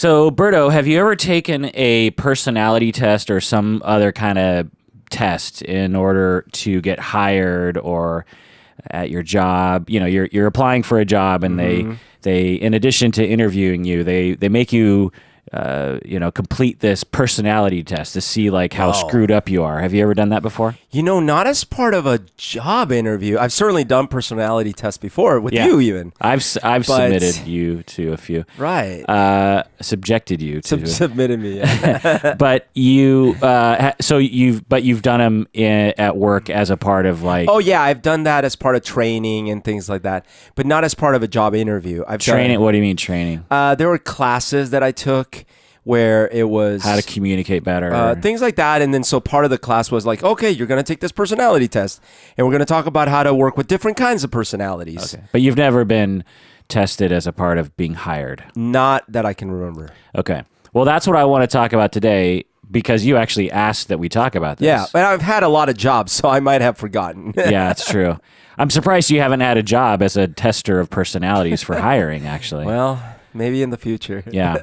So, Berto, have you ever taken a personality test or some other kind of test in order to get hired or at your job? You know, you're applying for a job, and they in addition to interviewing you, they make you complete this personality test to see like how screwed up you are. Have you ever done that before? You know, not as part of a job interview. I've certainly done personality tests before with you even. I've submitted you to a few. Right. Subjected you to. Submitted me. Yeah. But you've done them at work as a part of like. Oh yeah, I've done that as part of training and things like that, but not as part of a job interview. Training. What do you mean training? There were classes that I took where it was how to communicate better, things like that. And then so part of the class was like, okay, you're going to take this personality test, and we're going to talk about how to work with different kinds of personalities. Okay. But you've never been tested as a part of being hired? Not that I can remember. Okay. Well, that's what I want to talk about today, because you actually asked that we talk about this. Yeah, but I've had a lot of jobs, so I might have forgotten. Yeah, that's true. I'm surprised you haven't had a job as a tester of personalities for hiring, actually. Well, maybe in the future. Yeah.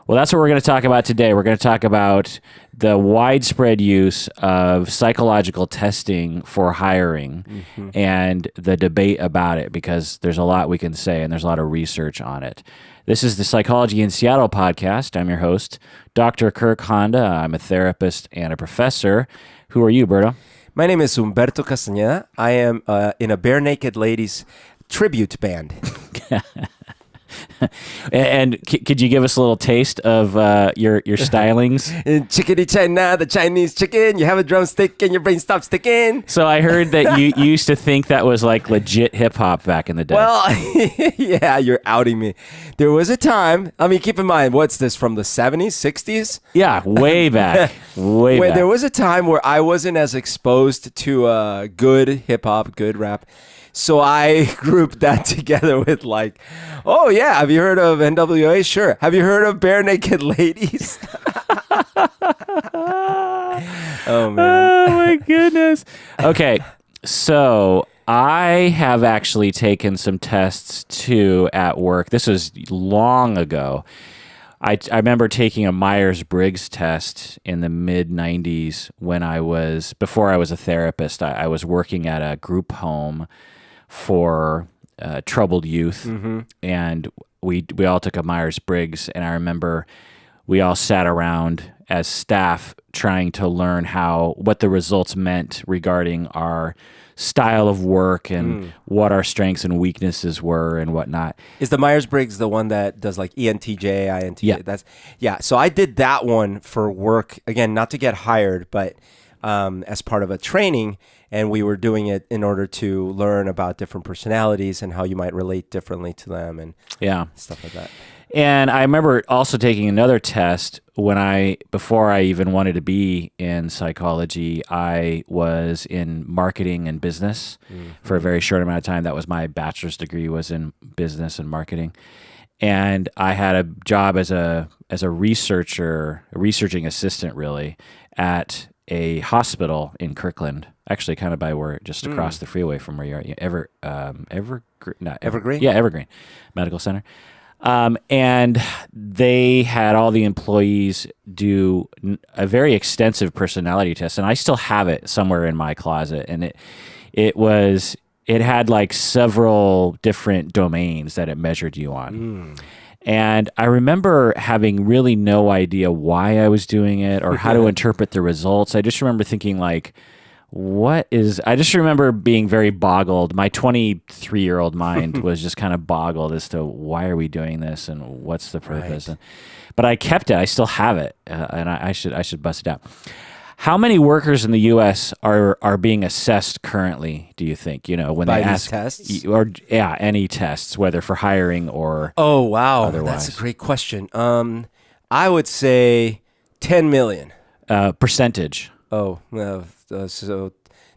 Well, that's what we're going to talk about today. We're going to talk about the widespread use of psychological testing for hiring and the debate about it, because there's a lot we can say and there's a lot of research on it. This is the Psychology in Seattle podcast. I'm your host, Dr. Kirk Honda. I'm a therapist and a professor. Who are you, Berto? My name is Humberto Castañeda. I am in a Bare Naked Ladies tribute band. And could you give us a little taste of your stylings? Chickadee China, the Chinese chicken. You have a drumstick and your brain stops sticking. So I heard that you used to think that was like legit hip hop back in the day. Well, yeah, you're outing me. There was a time, I mean, keep in mind, what's this, from the 70s, 60s? Yeah, way back. Way back. There was a time where I wasn't as exposed to good hip hop, good rap. So I grouped that together with like, oh yeah, have you heard of NWA? Sure. Have you heard of Bare Naked Ladies? Oh man. Oh my goodness. Okay, so I have actually taken some tests too at work. This was long ago. I remember taking a Myers-Briggs test in the mid-90s before I was a therapist. I was working at a group home for troubled youth, and we all took a Myers-Briggs, and I remember we all sat around as staff trying to learn what the results meant regarding our style of work and what our strengths and weaknesses were and whatnot. Is the Myers-Briggs the one that does like ENTJ, INTJ? Yeah. So I did that one for work, again, not to get hired, but as part of a training. And we were doing it in order to learn about different personalities and how you might relate differently to them and stuff like that. And I remember also taking another test before I even wanted to be in psychology. I was in marketing and business for a very short amount of time. That was my bachelor's degree, was in business and marketing. And I had a job as a researching assistant, really, at a hospital in Kirkland, actually kind of by just across the freeway from where you are. Evergreen? Yeah, Evergreen Medical Center. And they had all the employees do a very extensive personality test, and I still have it somewhere in my closet. And it had like several different domains that it measured you on. And I remember having really no idea why I was doing it or how to interpret the results. I just remember thinking like, I just remember being very boggled. My 23-year-old mind was just kind of boggled as to why are we doing this and what's the purpose. Right. But I kept it. I still have it, and I should bust it out. How many workers in the U.S. are being assessed currently, do you think? You know, when by they ask tests? Any tests, whether for hiring or oh wow, otherwise. That's a great question. I would say 10 million. Percentage. Oh no, so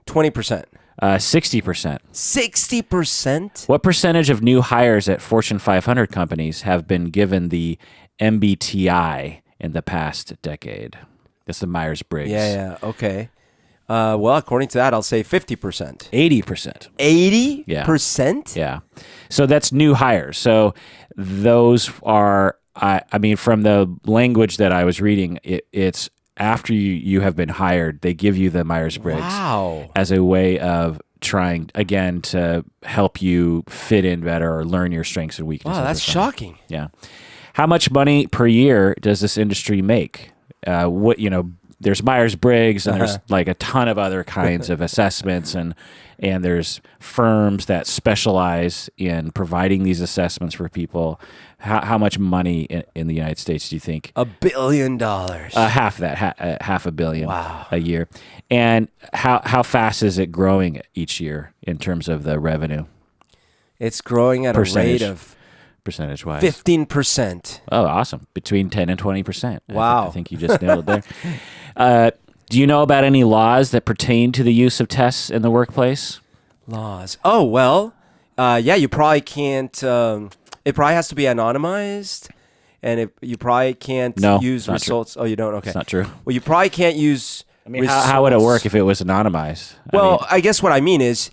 20%. 60%. 60%? What percentage of new hires at Fortune 500 companies have been given the MBTI in the past decade? That's the Myers-Briggs. Yeah, okay. Well, according to that, I'll say 50%. 80%. 80%? Yeah. So that's new hires. So those are I mean, from the language that I was reading, it's after you have been hired, they give you the Myers-Briggs as a way of trying, again, to help you fit in better or learn your strengths and weaknesses. Wow, that's shocking. Yeah. How much money per year does this industry make? There's Myers-Briggs and there's like a ton of other kinds of assessments, and there's firms that specialize in providing these assessments for people. How much money in the United States do you think? $1 billion. Half that, $500 million Wow. a year. And how fast is it growing each year in terms of the revenue? It's growing at a rate of percentage-wise. 15%. Oh, awesome. Between 10 and 20%. Wow. I think you just nailed it there. Do you know about any laws that pertain to the use of tests in the workplace? Laws. Oh, well, yeah, you probably can't, it probably has to be anonymized, and you probably can't use results. True. Oh, you don't? Okay. It's not true. Well, you probably can't use how would it work if it was anonymized? Well, I guess what I mean is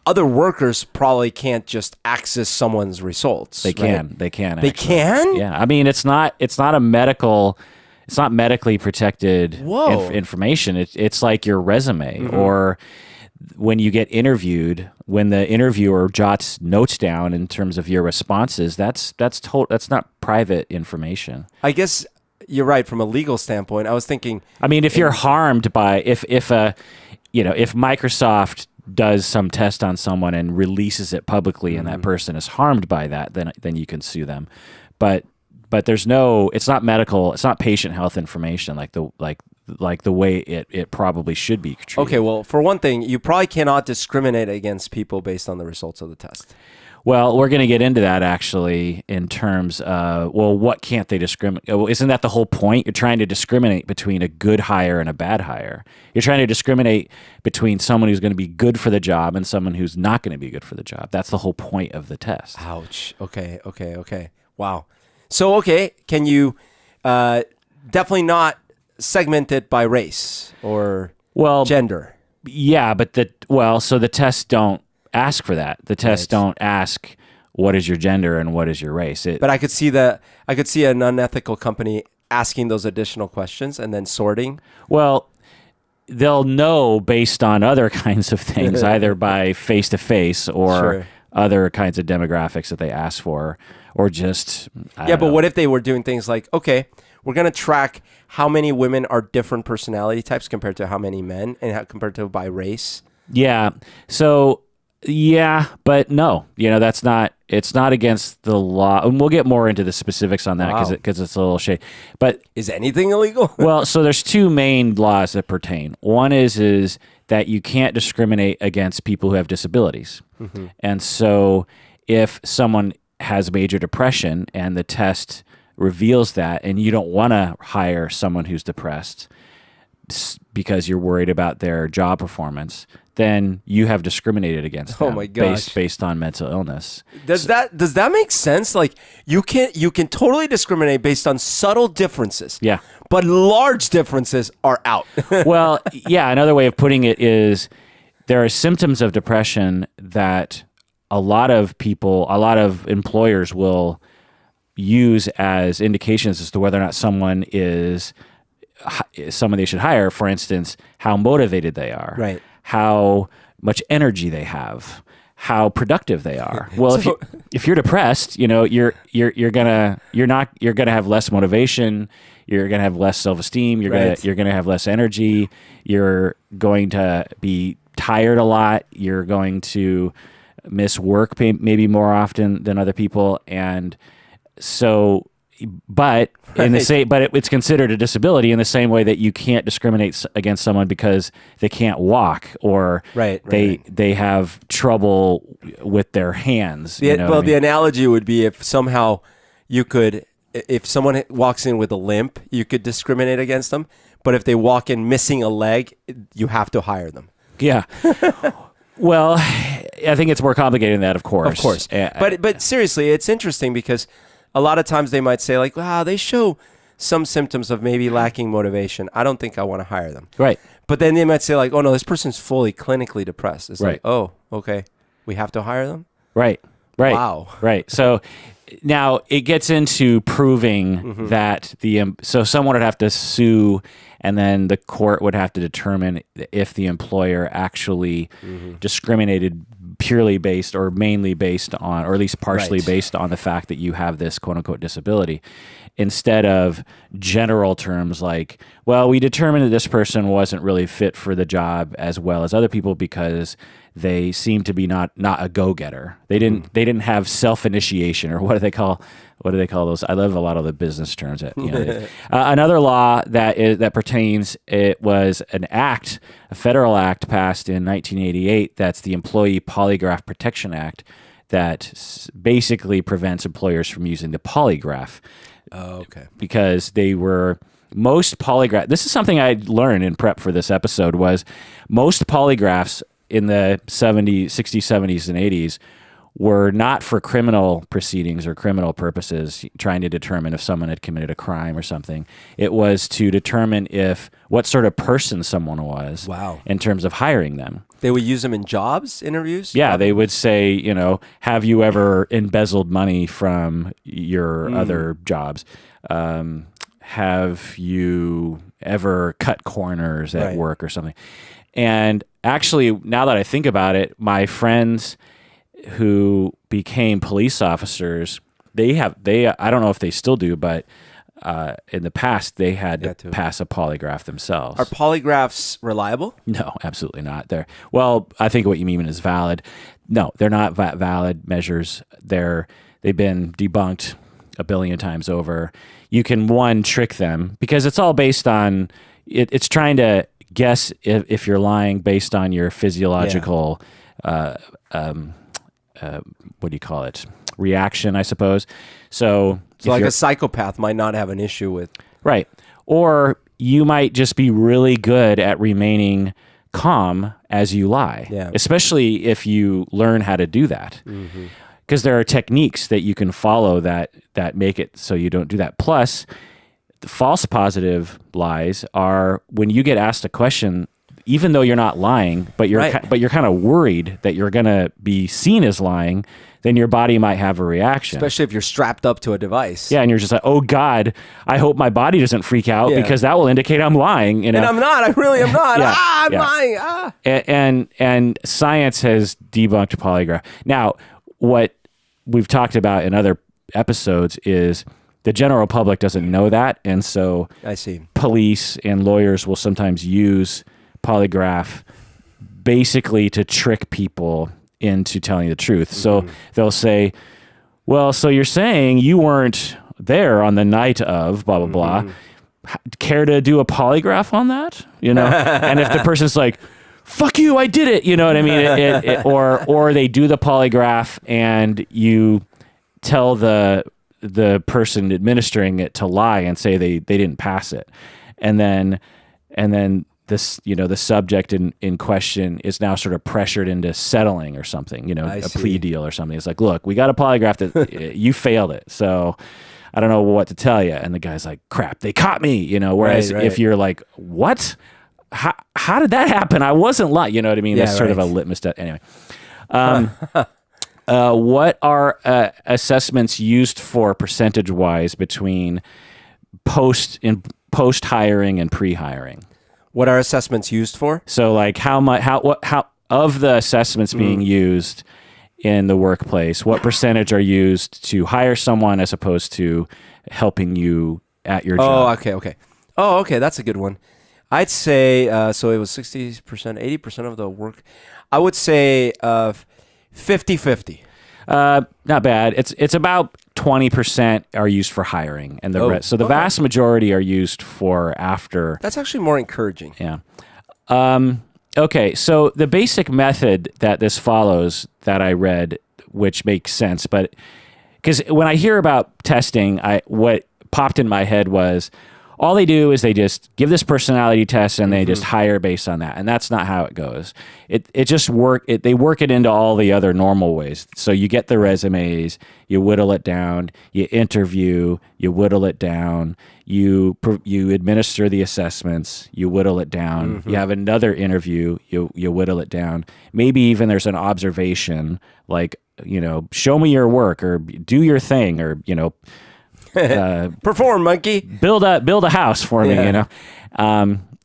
other workers probably can't just access someone's results. They can. Right? They can. They can? Yeah. I mean, it's not medically protected information. It's like your resume or when you get interviewed, when the interviewer jots notes down in terms of your responses, that's not private information. I guess you're right from a legal standpoint. I was thinking, I mean, if you're harmed by if Microsoft does some test on someone and releases it publicly and that person is harmed by that, then you can sue them. But there's it's not medical, it's not patient health information like the way it probably should be treated. Okay, well, for one thing, you probably cannot discriminate against people based on the results of the test. Well, we're going to get into that actually in terms of, what can't they discriminate? Well, isn't that the whole point? You're trying to discriminate between a good hire and a bad hire. You're trying to discriminate between someone who's going to be good for the job and someone who's not going to be good for the job. That's the whole point of the test. Ouch. Okay. Wow. So, can you definitely not segment it by race or gender? Yeah, but so the tests don't ask for that. The tests don't ask what is your gender and what is your race. But I could see an unethical company asking those additional questions and then sorting. Well, they'll know based on other kinds of things, either by face-to-face or other kinds of demographics that they ask for, or just I don't know. What if they were doing things like, okay, we're going to track how many women are different personality types compared to how many men and compared to by race? Yeah. So, yeah, but no, it's not against the law. And we'll get more into the specifics on that because it's a little shady. But is anything illegal? Well, so there's two main laws that pertain. One is that you can't discriminate against people who have disabilities. Mm-hmm. And so if someone has major depression and the test reveals that, and you don't want to hire someone who's depressed because you're worried about their job performance, then you have discriminated against them. Oh my gosh. Based on mental illness. Does that make sense? Like you can totally discriminate based on subtle differences. Yeah. But large differences are out. Well, yeah, another way of putting it is there are symptoms of depression that a lot of employers will use as indications as to whether or not someone is someone they should hire. For instance, how motivated they are. Right. How much energy they have, how productive they are. Well, if you're depressed, you're gonna have less motivation. You're gonna have less self-esteem. You're gonna have less energy. You're going to be tired a lot. You're going to miss work maybe more often than other people, and so. But it's considered a disability in the same way that you can't discriminate against someone because they can't walk or they have trouble with their hands. The analogy would be if somehow if someone walks in with a limp, you could discriminate against them. But if they walk in missing a leg, you have to hire them. Yeah. Well, I think it's more complicated than that, of course. Of course. But seriously, it's interesting because a lot of times they might say like, wow, they show some symptoms of maybe lacking motivation. I don't think I want to hire them. Right. But then they might say like, oh no, this person's fully clinically depressed. It's like, oh, okay. We have to hire them? Right. Wow. Right. So Now it gets into proving that so someone would have to sue, and then the court would have to determine if the employer actually discriminated purely based or mainly based on, or at least partially based on the fact that you have this quote unquote disability, instead of general terms like, well, we determined that this person wasn't really fit for the job as well as other people because they seem to be not a go-getter. They didn't have self-initiation, or what do they call those? I love a lot of the business terms. Another law that pertains, it was an act, a federal act passed in 1988. That's the Employee Polygraph Protection Act, that basically prevents employers from using the polygraph. Oh, okay. Because most polygraph. This is something I learned in prep for this episode. Was most polygraphs in the 60s, 70s, and 80s were not for criminal proceedings or criminal purposes, trying to determine if someone had committed a crime or something. It was to determine what sort of person someone was. Wow. In terms of hiring them. They would use them in jobs interviews? Yeah, they would say, have you ever embezzled money from your other jobs? Have you ever cut corners at work or something? And actually, now that I think about it, my friends who became police officers, I don't know if they still do, but in the past, they had to pass a polygraph themselves. Are polygraphs reliable? No, absolutely not. Well, I think what you mean is valid. No, they're not valid measures. They've been debunked a billion times over. You can, trick them, because it's all based on, it's trying to guess if you're lying based on your physiological, what do you call it? Reaction, I suppose. So like a psychopath might not have an issue with. Right. Or you might just be really good at remaining calm as you lie, especially if you learn how to do that. Because there are techniques that you can follow that make it so you don't do that. Plus, the false positive lies are when you get asked a question, even though you're not lying, but you're kind of worried that you're going to be seen as lying, then your body might have a reaction. Especially if you're strapped up to a device. Yeah, and you're just like, oh God, I hope my body doesn't freak out because that will indicate I'm lying. And I'm not. I really am not. I'm lying. And science has debunked polygraph. Now, what we've talked about in other episodes is the general public doesn't know that, and so I see. Police and lawyers will sometimes use polygraph basically to trick people into telling the truth. So they'll say, well, so you're saying you weren't there on the night of blah, blah, blah. Care to do a polygraph on that? And if the person's like, fuck you, I did it. You know what I mean? Or they do the polygraph and you tell the person administering it to lie and say they didn't pass it. And then this, the subject in question is now sort of pressured into settling or something, a plea deal or something. It's like, look, we got a polygraph that you failed it. So I don't know what to tell you. And the guy's like, crap, they caught me, whereas if you're like, what? How did that happen? I wasn't lying. You know what I mean? That's sort of a litmus test. Anyway, what are assessments used for percentage-wise between post-hiring and pre-hiring? What are assessments used for? So, like, how of the assessments being used in the workplace, what percentage are used to hire someone as opposed to helping you at your job? Oh, okay. That's a good one. I'd say, so it was 60%, 80% of the work. I would say 50-50. Not bad. It's about 20% are used for hiring, and the rest. So the vast majority are used for after. That's actually more encouraging. Yeah. Okay. So the basic method that this follows that I read, which makes sense, but because when I hear about testing, what popped in my head was, all they do is they just give this personality test and they just hire based on that. And that's not how it goes. They work it into all the other normal ways. So you get the resumes, you whittle it down, you interview, you whittle it down, you administer the assessments, you whittle it down, you have another interview, you whittle it down. Maybe even there's an observation, like show me your work or do your thing or, perform, monkey. Build a house for me,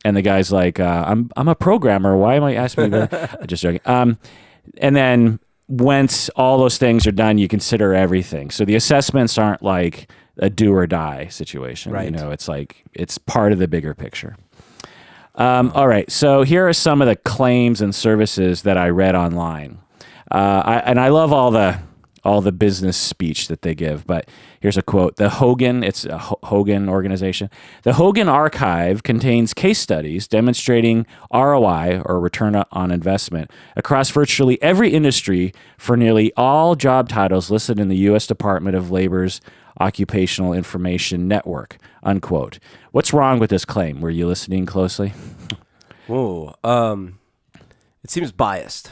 And the guy's like, I'm a programmer. Why am I asking me? Just joking. And then once all those things are done, you consider everything. So the assessments aren't like a do or die situation. Right. It's like it's part of the bigger picture. All right. So here are some of the claims and services that I read online. I love all the business speech that they give, but here's a quote. The Hogan, it's a Hogan organization. The Hogan Archive contains case studies demonstrating ROI or return on investment across virtually every industry for nearly all job titles listed in the U.S. Department of Labor's Occupational Information Network, unquote. What's wrong with this claim? Were you listening closely? Oh, it seems biased.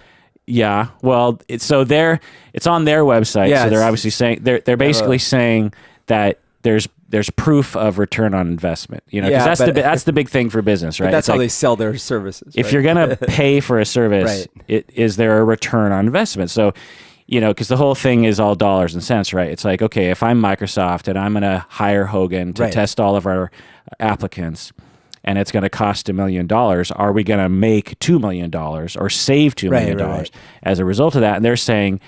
Yeah, well, it's on their website. Yeah, so they're obviously saying they're basically saying that there's proof of return on investment. Because that's the big thing for business, right? That's how they sell their services. If you're gonna pay for a service, is there a return on investment? So, because the whole thing is all dollars and cents, right? It's like, okay, if I'm Microsoft and I'm gonna hire Hogan to test all of our applicants, and it's going to cost $1 million, are we going to make $2 million or save $2 million as a result of that? And they're saying,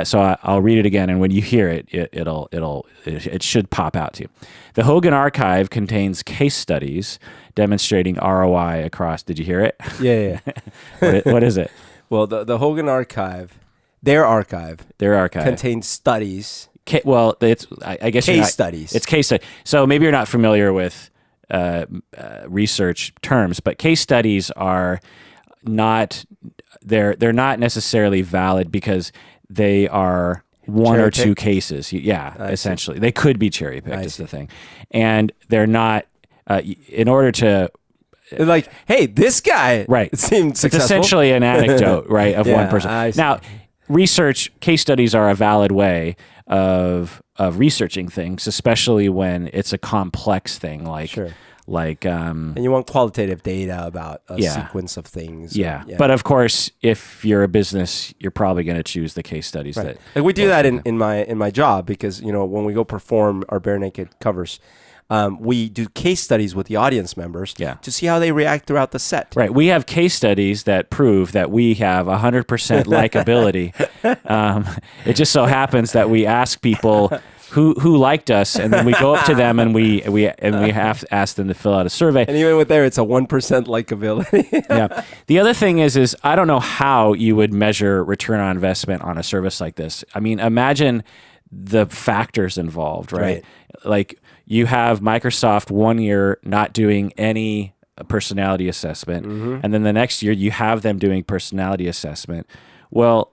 so I'll read it again, and when you hear it, it should pop out to you. The Hogan Archive contains case studies demonstrating ROI across. Did you hear it? Yeah. What is it? Well, the Hogan Archive, their archive contains studies. I guess case studies. It's case study. So maybe you're not familiar with research terms, but case studies are not they're not necessarily valid because they are one or two cases. Essentially they could be cherry picked is the thing, and they're not in order to like, hey, this guy seemed successful. It's essentially an anecdote, right, of one person. Now, research case studies are a valid way of researching things, especially when it's a complex thing and you want qualitative data about a sequence of things. But of course, if you're a business, you're probably going to choose the case studies that we do that in my job, because when we go perform our bare naked covers, we do case studies with the audience members to see how they react throughout the set. Right. We have case studies that prove that we have 100% likability. It just so happens that we ask people who liked us, and then we go up to them and we have to ask them to fill out a survey. And even with there, it's a 1% likability. Yeah. The other thing is I don't know how you would measure return on investment on a service like this. I mean, imagine the factors involved, right? Like, you have Microsoft 1 year not doing any personality assessment, and then the next year you have them doing personality assessment. Well,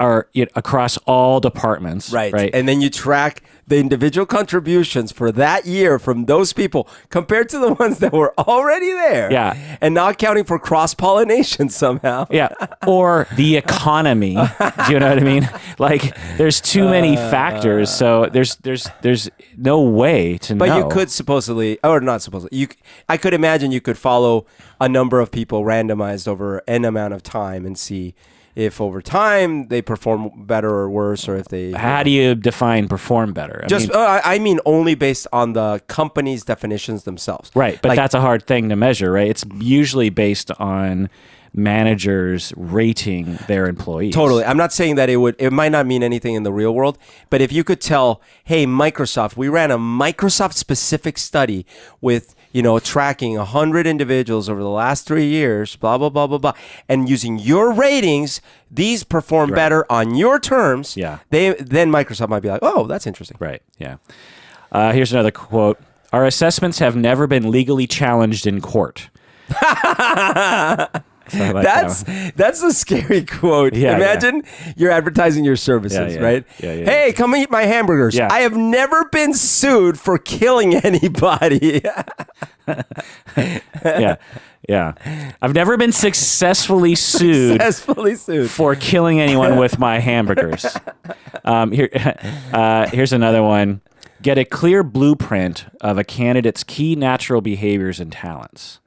across all departments, right? And then you track the individual contributions for that year from those people compared to the ones that were already there. Yeah. And not counting for cross-pollination somehow. Yeah. Or the economy. Do you know what I mean? Like, there's too many factors, so there's no way to know. But you could supposedly, or not supposedly, I could imagine you could follow a number of people randomized over N amount of time and see if over time they perform better or worse, or if they... How do you define perform better? I mean only based on the company's definitions themselves. Right, but that's a hard thing to measure, right? It's usually based on managers rating their employees. Totally. I'm not saying that it might not mean anything in the real world, but if you could tell, hey, Microsoft, we ran a Microsoft-specific study with... tracking 100 individuals over the last 3 years, blah, blah, blah, blah, blah, and using your ratings, these perform better on your terms. Yeah. Then Microsoft might be like, oh, that's interesting. Right, yeah. Here's another quote. Our assessments have never been legally challenged in court. That's a scary quote. Imagine you're advertising your services, right? Hey, come eat my hamburgers. Yeah. I have never been sued for killing anybody. Yeah. I've never been successfully sued for killing anyone with my hamburgers. Here's another one. Get a clear blueprint of a candidate's key natural behaviors and talents.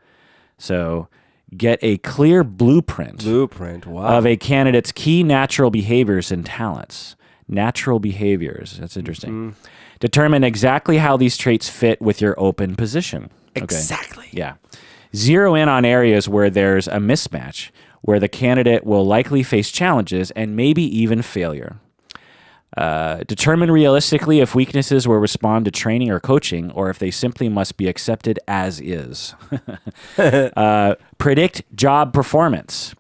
So... get a clear blueprint wow. of a candidate's key natural behaviors and talents. natural behaviors. That's interesting. Determine exactly how these traits fit with your open position. Exactly. Okay. Yeah. Zero in on areas where there's a mismatch, where the candidate will likely face challenges and maybe even failure. Determine realistically if weaknesses will respond to training or coaching, or if they simply must be accepted as is. Predict job performance.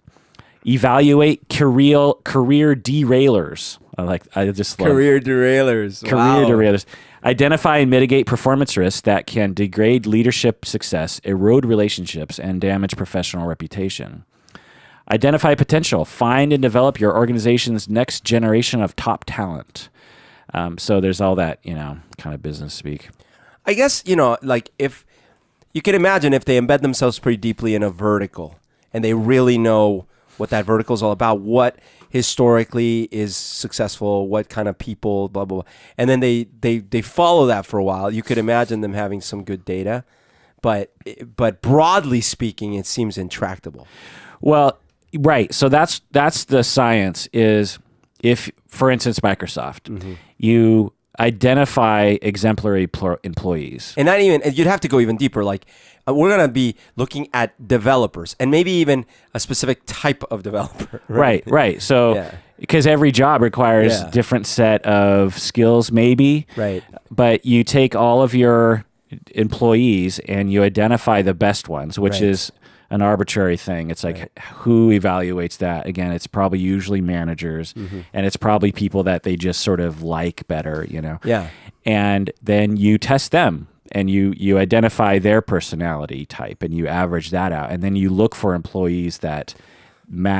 Evaluate career derailers. I just love career derailers. Career derailers. Identify and mitigate performance risks that can degrade leadership success, erode relationships, and damage professional reputation. Identify potential. Find and develop your organization's next generation of top talent. So there's all that, kind of business speak. I guess, like if you can imagine if they embed themselves pretty deeply in a vertical and they really know what that vertical is all about, what historically is successful, what kind of people, blah, blah, blah. And then they follow that for a while. You could imagine them having some good data, but broadly speaking, it seems intractable. Well, right. So that's the science is if, for instance, Microsoft, you identify exemplary employees. And you'd have to go even deeper. Like we're going to be looking at developers and maybe even a specific type of developer. Right. So because every job requires different set of skills, maybe. Right. But you take all of your employees and you identify the best ones, which is an arbitrary thing. It's like who evaluates that? Again, it's probably usually managers, and it's probably people that they just sort of like better, Yeah. And then you test them and you identify their personality type and you average that out, and then you look for employees that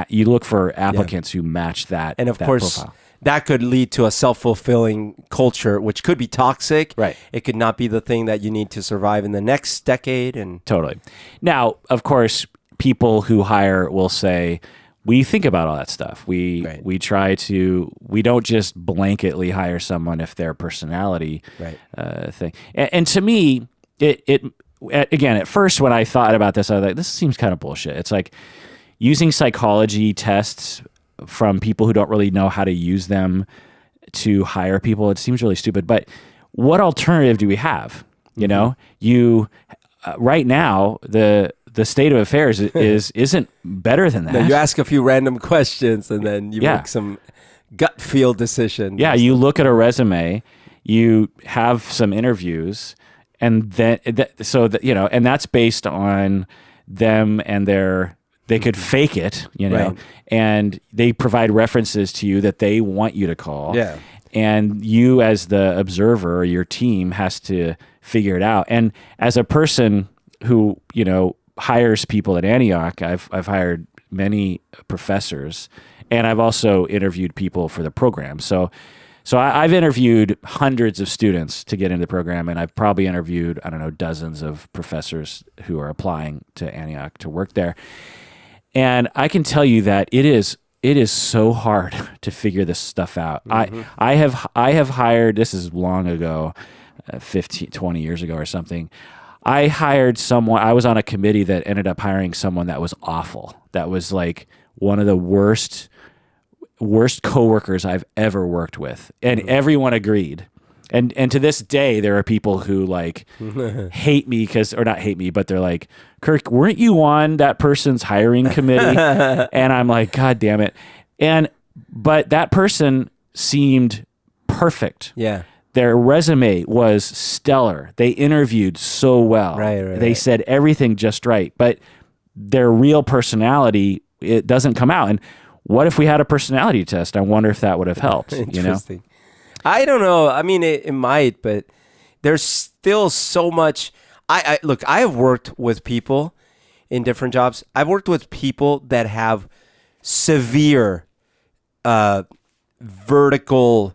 you look for applicants who match that. And of that course, profile. That could lead to a self-fulfilling culture, which could be toxic. Right. It could not be the thing that you need to survive in the next decade. And totally. Now, of course, people who hire will say, we think about all that stuff. We try to, we don't just blanketly hire someone if their personality thing. And to me, it again, at first when I thought about this, I was like, this seems kind of bullshit. It's like using psychology tests from people who don't really know how to use them to hire people. It seems really stupid, but what alternative do we have? You right now, the state of affairs isn't better than that. No, you ask a few random questions and then you make some gut feel decisions. Yeah, you look at a resume, you have some interviews, and then and that's based on them and they could fake it, and they provide references to you that they want you to call. Yeah. And you as the observer or your team has to figure it out. And as a person who, hires people at Antioch, I've hired many professors, and I've also interviewed people for the program. So I've interviewed hundreds of students to get into the program, and I've probably interviewed, dozens of professors who are applying to Antioch to work there. And I can tell you that it is so hard to figure this stuff out. I have hired, this is long ago, 20 years ago or something. I hired someone, I was on a committee that ended up hiring someone that was awful. That was like one of the worst coworkers I've ever worked with. And everyone agreed. And to this day, there are people who like hate me or not hate me, but they're like, Kirk, weren't you on that person's hiring committee? And I'm like, God damn it. But that person seemed perfect. Yeah. Their resume was stellar. They interviewed so well. They said everything just right, but their real personality, it doesn't come out. And what if we had a personality test? I wonder if that would have helped. Interesting. I don't know. I mean, it might, but there's still so much. I have worked with people in different jobs. I've worked with people that have severe vertical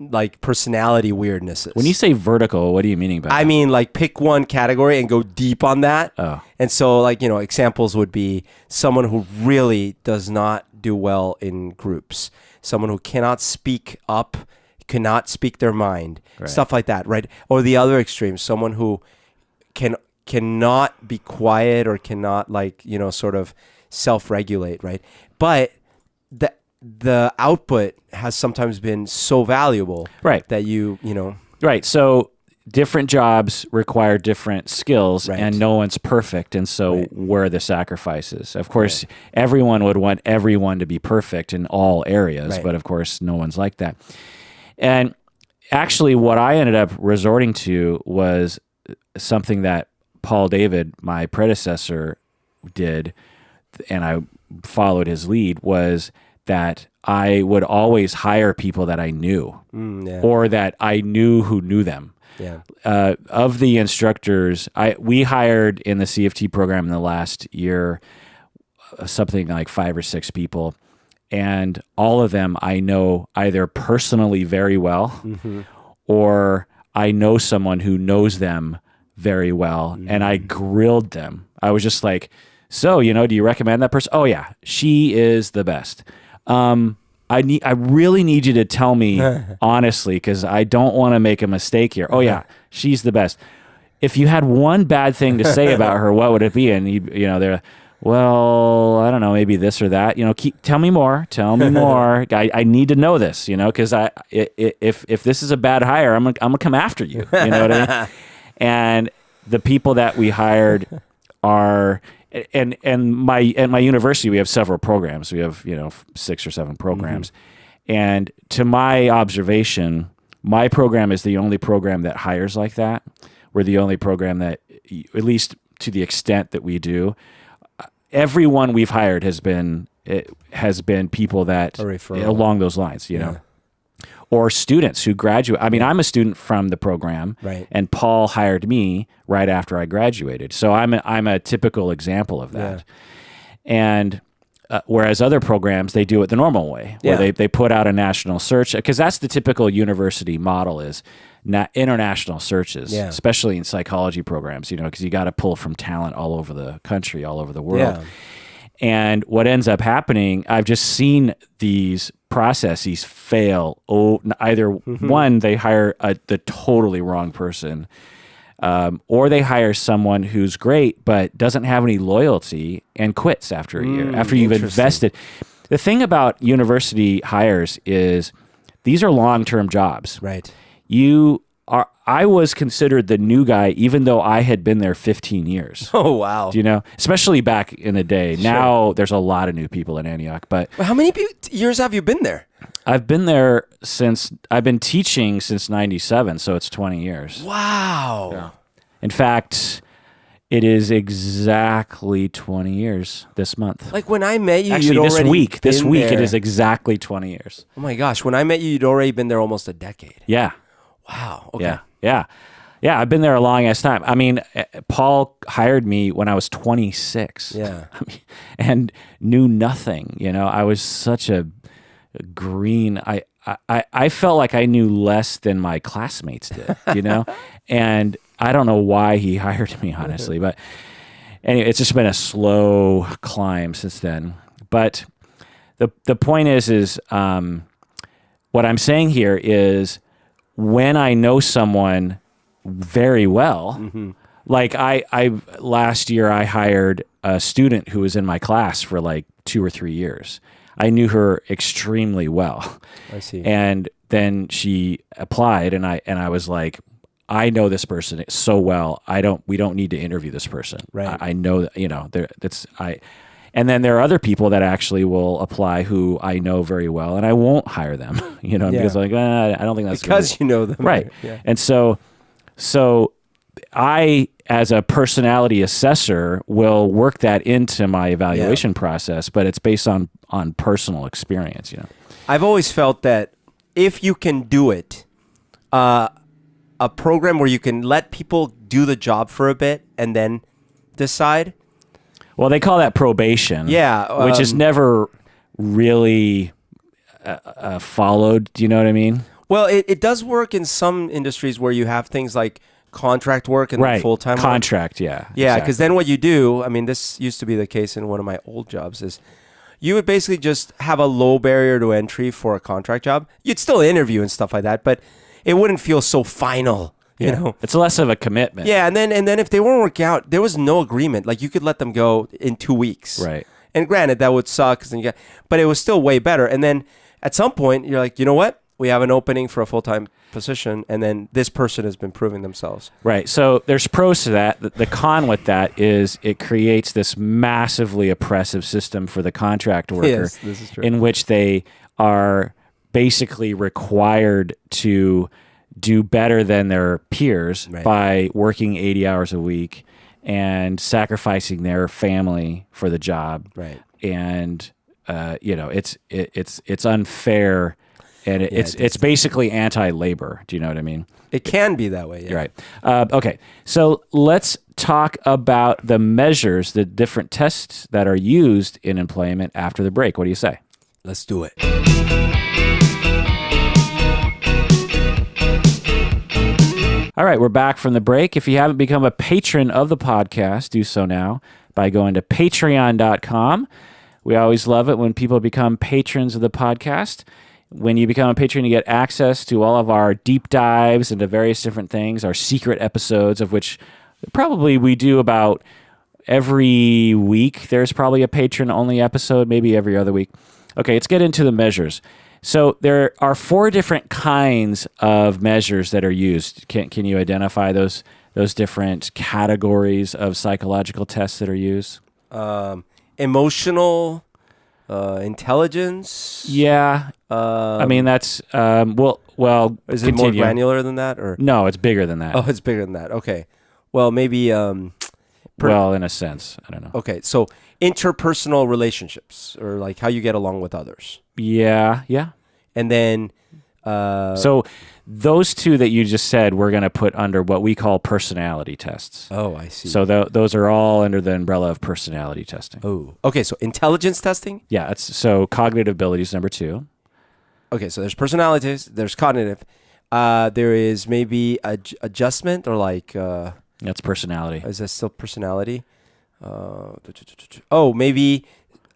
like personality weirdnesses. When you say vertical, what are you meaning by that? I mean, like pick one category and go deep on that. Oh. And so like, examples would be someone who really does not do well in groups, someone who cannot speak up, cannot speak their mind, stuff like that, right? Or the other extreme, someone who cannot be quiet or cannot sort of self-regulate, right? But the output has sometimes been so valuable, right? That you know, right. So different jobs require different skills, right. and no one's perfect, and so where are the sacrifices? Of course, everyone would want everyone to be perfect in all areas, but of course, no one's like that. And actually, what I ended up resorting to was something that Paul David, my predecessor, did, and I followed his lead, was that I would always hire people that I knew or that I knew who knew them. Yeah. Of the instructors, we hired in the CFT program in the last year something like 5 or 6 people, and all of them I know either personally very well or I know someone who knows them very well, and I grilled them. I was just like, so, do you recommend that person? Oh yeah, she is the best. I really need you to tell me honestly, because I don't want to make a mistake here. Oh yeah, she's the best. If you had one bad thing to say about her, what would it be? And they're, well, I don't know, maybe this or that. Tell me more. Tell me more. I need to know this. Because if this is a bad hire, I'm gonna come after you. You know what I mean? And the people that we hired are. And at my university, we have several programs. We have 6 or 7 programs, and to my observation, my program is the only program that hires like that. We're the only program that, at least to the extent that we do, everyone we've hired has been people that along those lines, or students who graduate. I mean, I'm a student from the program, and Paul hired me right after I graduated. So I'm a typical example of that. Yeah. And whereas other programs, they do it the normal way, where they put out a national search, because that's the typical university model is international searches, especially in psychology programs, because you got to pull from talent all over the country, all over the world. Yeah. And what ends up happening, I've just seen these processes fail. Either one, they hire the totally wrong person, or they hire someone who's great but doesn't have any loyalty and quits after a year, after you've invested. The thing about university hires is these are long-term jobs. Right. I was considered the new guy, even though I had been there 15 years. Oh, wow. Especially back in the day. Sure. Now there's a lot of new people in Antioch. But how many years have you been there? I've been there I've been teaching since 97, so it's 20 years. Wow. Yeah. In fact, it is exactly 20 years this month. Like when I met you, actually, this week it is exactly 20 years. Oh my gosh. When I met you, you'd already been there almost a decade. Yeah. Wow. Okay. Yeah. I've been there a long ass time. I mean, Paul hired me when I was 26. Yeah. And knew nothing. I was such a green. I felt like I knew less than my classmates did. And I don't know why he hired me, honestly. But anyway, it's just been a slow climb since then. But the point is what I'm saying here is, when I know someone very well, like I last year I hired a student who was in my class for like 2 or 3 years. I knew her extremely well. I see. And then she applied, and I was like, I know this person so well. We don't need to interview this person. Right. I know that, and then there are other people that actually will apply who I know very well, and I won't hire them, because I don't think that's because you know them. Right. Yeah. And so I, as a personality assessor, will work that into my evaluation process, but it's based on personal experience, I've always felt that if you can do it, a program where you can let people do the job for a bit and then decide. Well, they call that probation. Yeah. Which is never really followed. Do you know what I mean? Well, it does work in some industries where you have things like contract work and full-time contract, work. yeah. Yeah, because then what you do, I mean, this used to be the case in one of my old jobs, is you would basically just have a low barrier to entry for a contract job. You'd still interview and stuff like that, but it wouldn't feel so final. It's less of a commitment. Yeah, and then if they weren't working out, there was no agreement. Like you could let them go in 2 weeks. Right. And granted, that would suck, but it was still way better. And then at some point, you're like, you know what? We have an opening for a full-time position, and then this person has been proving themselves. Right. So there's pros to that. The con with that is it creates this massively oppressive system for the contract worker, Yes, this is true. in which they are basically required to do better than their peers by working 80 hours a week and sacrificing their family for the job. Right. And it's unfair. And it's basically anti-labor. Do you know what I mean? It can be that way, yeah. Right. Okay. So let's talk about the measures, the different tests that are used in employment after the break. What do you say? Let's do it. All right, we're back from the break. If you haven't become a patron of the podcast, do so now by going to patreon.com. We always love it when people become patrons of the podcast. When you become a patron, you get access to all of our deep dives into various different things, our secret episodes, of which probably we do about every week. There's probably a patron-only episode, maybe every other week. Okay, let's get into the measures. So there are 4 different kinds of measures that are used. Can you identify those different categories of psychological tests that are used? Emotional intelligence. Yeah. I mean, that's, well, is it more granular than that? Or no, it's bigger than that. Oh, it's bigger than that. Okay. Well, maybe, well, in a sense, I don't know. Okay. So interpersonal relationships, or like how you get along with others. Yeah. And then, so those 2 that you just said, we're going to put under what we call personality tests. Oh, I see. So those are all under the umbrella of personality testing. Oh, okay. So intelligence testing? Yeah. So cognitive abilities, number 2. Okay. So there's personalities, there's cognitive. There is maybe adjustment, or like, that's personality. Is that still personality? Maybe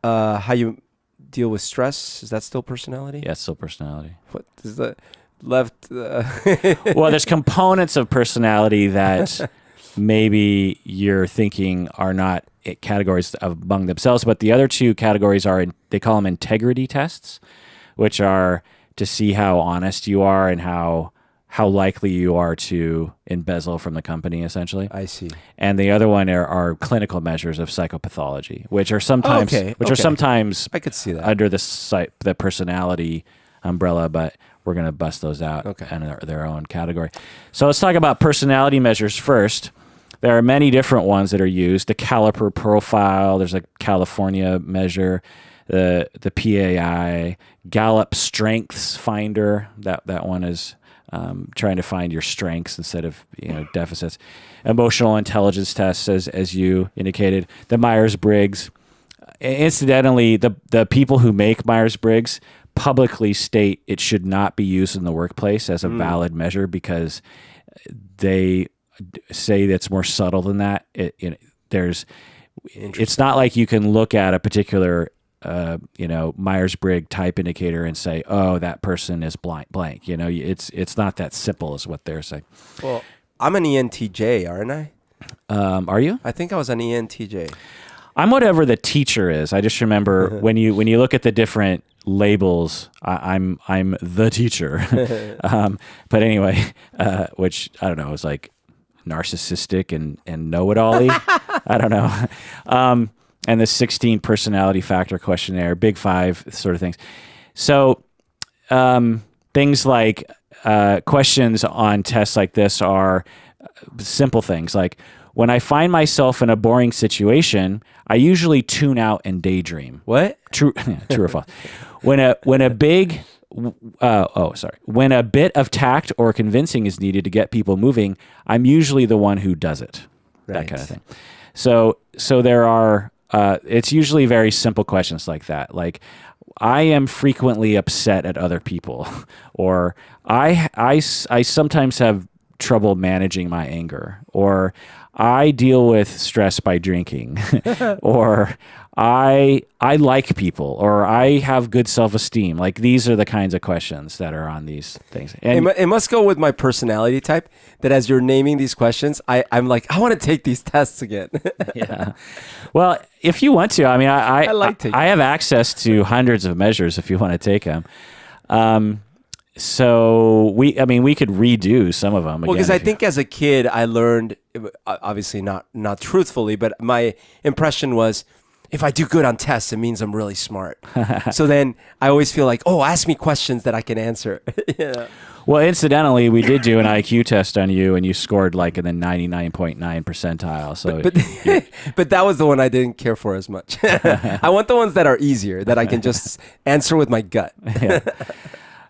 how you deal with stress. Is that still personality? Yeah, it's still personality. What is the left? Well, there's components of personality that maybe you're thinking are not categories among themselves, but the other 2 categories are, they call them integrity tests, which are to see how honest you are and how likely you are to embezzle from the company, essentially. I see. And the other one are clinical measures of psychopathology, which are sometimes are sometimes I could see that under the personality umbrella, but we're going to bust those out in their own category. So let's talk about personality measures first. There are many different ones that are used. The caliper profile, there's a California measure, the PAI, Gallup Strengths Finder. That one is trying to find your strengths instead of deficits. Emotional intelligence tests, as you indicated. The Myers-Briggs. Incidentally, the people who make Myers-Briggs publicly state it should not be used in the workplace as a valid measure because they say that's more subtle than that. It's not like you can look at a particular Myers-Briggs type indicator and say, oh, that person is blank. It's not that simple as what they're saying. Well, I'm an ENTJ, aren't I? Are you? I think I was an ENTJ. I'm whatever the teacher is. I just remember when you look at the different labels, I'm the teacher. But anyway, which I don't know, is like narcissistic and know-it-all-y. I don't know. And the 16 personality factor questionnaire, big 5 sort of things. So things like questions on tests like this are simple things. Like, when I find myself in a boring situation, I usually tune out and daydream. What? True or false? When a bit of tact or convincing is needed to get people moving, I'm usually the one who does it. Right. That kind of thing. So there are. It's usually very simple questions like that. Like, I am frequently upset at other people, or I sometimes have trouble managing my anger, or I deal with stress by drinking, or I like people, or I have good self-esteem. Like, these are the kinds of questions that are on these things. And it must go with my personality type that as you're naming these questions, I'm like, I want to take these tests again. yeah. Well, if you want to, I mean, I have access to hundreds of measures if you want to take them. So we could redo some of them. Well, because I think as a kid, I learned, obviously not truthfully, but my impression was, if I do good on tests, it means I'm really smart. So then I always feel like, oh, ask me questions that I can answer. Yeah. Well, incidentally, we did do an IQ test on you, and you scored like in the 99.9 percentile. So, but that was the one I didn't care for as much. I want the ones that are easier, that I can just answer with my gut. Yeah.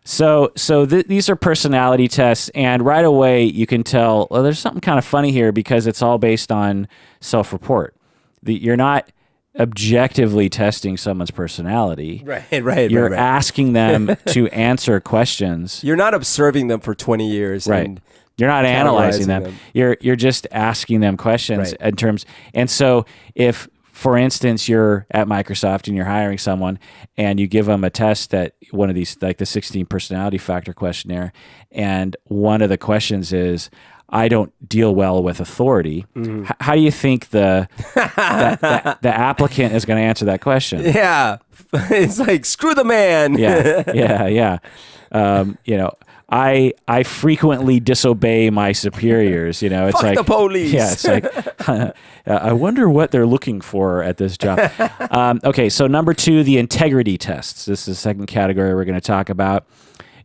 So these are personality tests, and right away you can tell, well, there's something kind of funny here because it's all based on self-report. You're not objectively testing someone's personality. Right. You're asking them to answer questions. You're not observing them for 20 years. Right. And you're not analyzing them. You're just asking them questions in terms. And so if, for instance, you're at Microsoft and you're hiring someone and you give them a test that one of these, like the 16 personality factor questionnaire, and one of the questions is, I don't deal well with authority. Mm-hmm. How do you think the applicant is going to answer that question? Yeah. It's like, screw the man. Yeah. I frequently disobey my superiors. It's Fuck like the police. Yeah, it's like I wonder what they're looking for at this job. Okay, so number 2, the integrity tests. This is the second category we're going to talk about.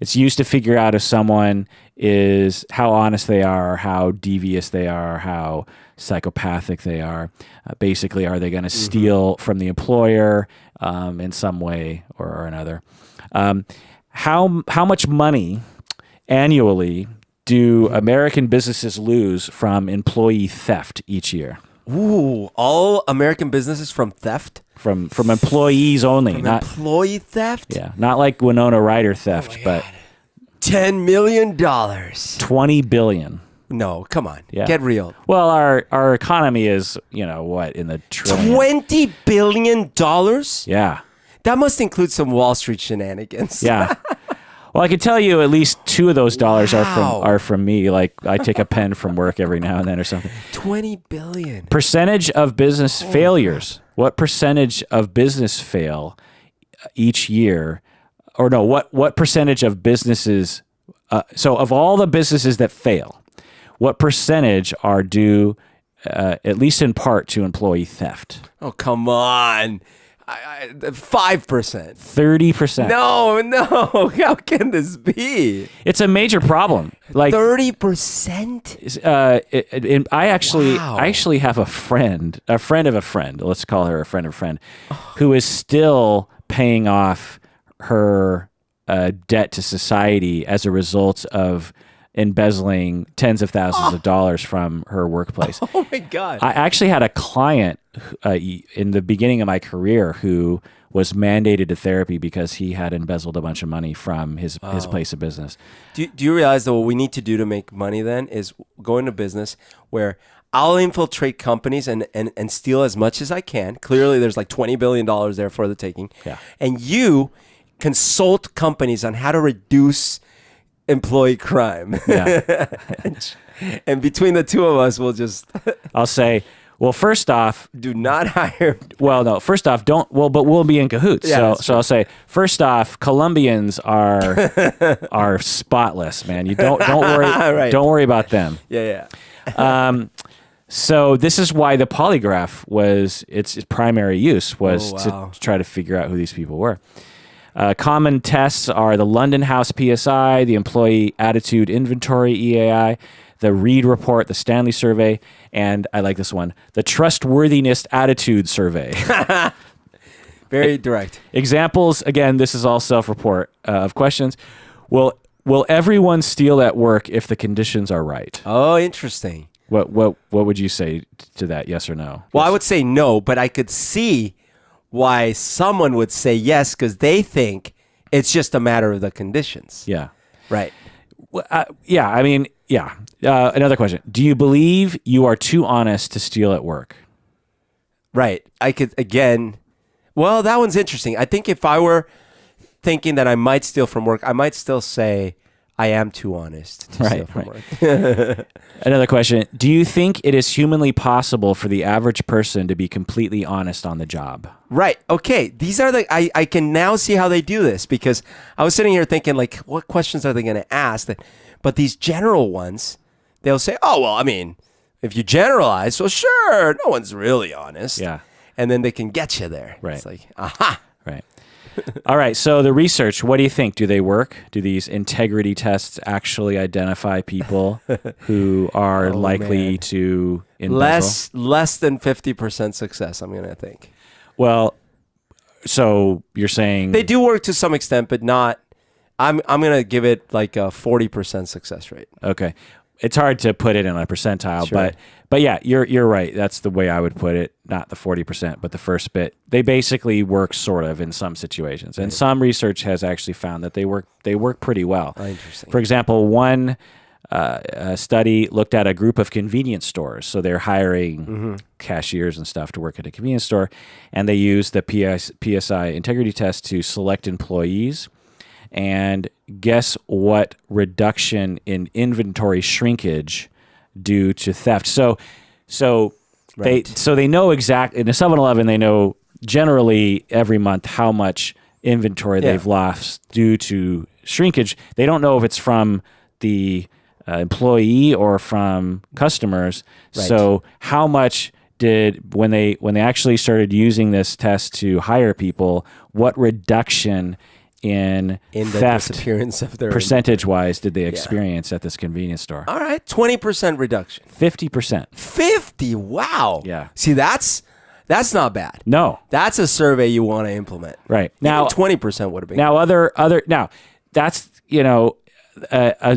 It's used to figure out if someone is how honest they are, how devious they are, how psychopathic they are. Basically, are they going to steal from the employer in some way or another? How much money annually do American businesses lose from employee theft each year? Ooh, all American businesses from theft? From employees only. From employee theft? Yeah, not like Winona Ryder theft, but $10 million. 20 billion. No, come on. Yeah. Get real. Well, our economy is, what, in the trillion. $20 billion? Yeah. That must include some Wall Street shenanigans. Yeah. Well, I can tell you at least 2 of those dollars are from me. Like, I take a pen from work every now and then or something. 20 billion. Percentage of business failures. What percentage of business fail each year? Or no, what percentage of businesses, so of all the businesses that fail, what percentage are due, at least in part, to employee theft? Oh, come on. 5%. 30%. No. How can this be? It's a major problem. Like 30%. I actually have a friend of a friend. Let's call her a friend of a friend, who is still paying off her debt to society as a result of embezzling tens of thousands of dollars from her workplace. Oh my God. I actually had a client in the beginning of my career who was mandated to therapy because he had embezzled a bunch of money from his place of business. Do you realize that what we need to do to make money then is go into business where I'll infiltrate companies and steal as much as I can. Clearly, there's like $20 billion there for the taking. Yeah. And you consult companies on how to reduce employee crime. Yeah. And between the two of us, we'll just... I'll say, well, first off... Do not hire... Well, no, first off, don't... Well, but we'll be in cahoots. Yeah, so I'll say, first off, Colombians are spotless, man. You don't worry. Right. Don't worry about them. Yeah. So this is why the polygraph was its primary use was to try to figure out who these people were. Common tests are the London House PSI, the Employee Attitude Inventory EAI, the Reed Report, the Stanley Survey, and I like this one, the Trustworthiness Attitude Survey. Very direct. Examples, again, this is all self-report of questions. Will everyone steal at work if the conditions are right? Oh, interesting. What would you say to that, yes or no? Well, yes. I would say no, but I could see why someone would say yes because they think it's just a matter of the conditions. Yeah. Right. Yeah, I mean, Yeah. Another question. Do you believe you are too honest to steal at work? Right. I could, again, well, that one's interesting. I think if I were thinking that I might steal from work, I might still say I am too honest to steal from work. Another question. Do you think it is humanly possible for the average person to be completely honest on the job? Right. Okay. These are I can now see how they do this, because I was sitting here thinking, like, what questions are they going to ask? But these general ones, they'll say, oh, well, I mean, if you generalize, well, sure, no one's really honest. Yeah. And then they can get you there. Right. It's like, aha. Right. All right. So the research, what do you think? Do they work? Do these integrity tests actually identify people who are likely to embezzle? Less than 50% success, I'm going to think. Well, so you're saying they do work to some extent, but not. I'm going to give it like a 40% success rate. Okay. It's hard to put it in a percentile, Sure. but yeah, you're right. That's the way I would put it. Not the 40%, but the first bit. They basically work sort of in some situations, and some research has actually found that they work pretty well. Oh, interesting. For example, one study looked at a group of convenience stores. So they're hiring cashiers and stuff to work at a convenience store, and they use the PSI integrity test to select employees. And guess what reduction in inventory shrinkage due to theft? So they know exactly in a 7-Eleven, they know generally every month how much inventory they've lost due to shrinkage. They don't know if it's from the employee or from customers. Right. So how much did when they actually started using this test to hire people, what reduction in theft, the disappearance of their percentage-wise, did they experience at this convenience store? All right, 20% reduction. 50%. 50? Wow. Yeah. See, that's not bad. No. That's a survey you want to implement. Right. Now, 20% would have been. Now, that's,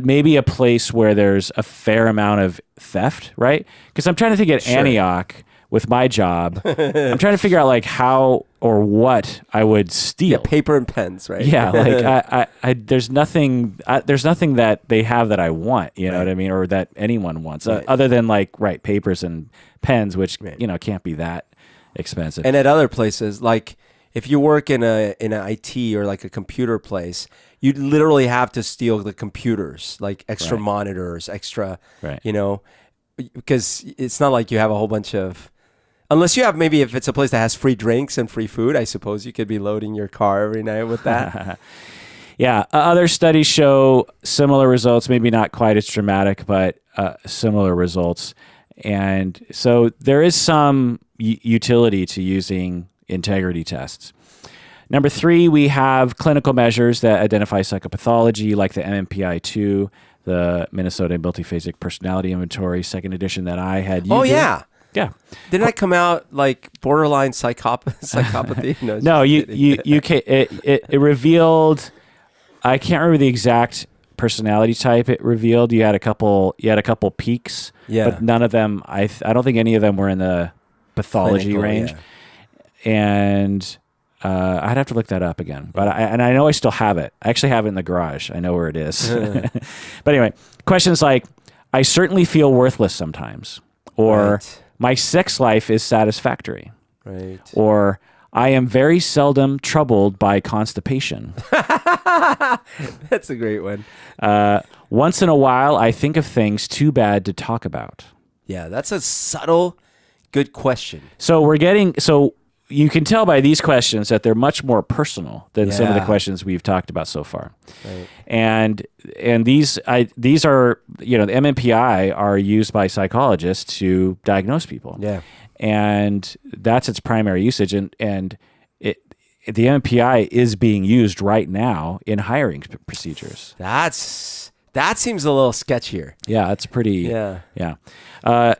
maybe a place where there's a fair amount of theft, right? Because I'm trying to think at Antioch with my job, I'm trying to figure out like how or what I would steal. Yeah, paper and pens, right? Yeah, like I there's nothing that they have that I want, you know what I mean, or that anyone wants, other than like papers and pens, which can't be that expensive. And at other places, like if you work in an IT or like a computer place, you'd literally have to steal the computers, like extra monitors, extra, because it's not like you have a whole bunch of. Unless you have, maybe if it's a place that has free drinks and free food, I suppose you could be loading your car every night with that. Yeah. Other studies show similar results, maybe not quite as dramatic, but similar results. And so there is some utility to using integrity tests. Number 3, we have clinical measures that identify psychopathology, like the MMPI-2, the Minnesota Multiphasic Personality Inventory, 2nd edition that I had. Yeah. Yeah. Didn't I come out like borderline psychopathy? No, it revealed. I can't remember the exact personality type it revealed. You had a couple peaks, but none of them. I don't think any of them were in the pathology range. Yeah. And I'd have to look that up again. But I know I still have it. I actually have it in the garage. I know where it is. But anyway, questions like, I certainly feel worthless sometimes, or my sex life is satisfactory. Right. Or I am very seldom troubled by constipation. That's a great one. Once in a while, I think of things too bad to talk about. Yeah, that's a subtle, good question. So you can tell by these questions that they're much more personal than some of the questions we've talked about so far. Right. And these are, the MMPI are used by psychologists to diagnose people. Yeah. And that's its primary usage. And the MMPI is being used right now in hiring procedures. That seems a little sketchier. Yeah, that's pretty. Yeah.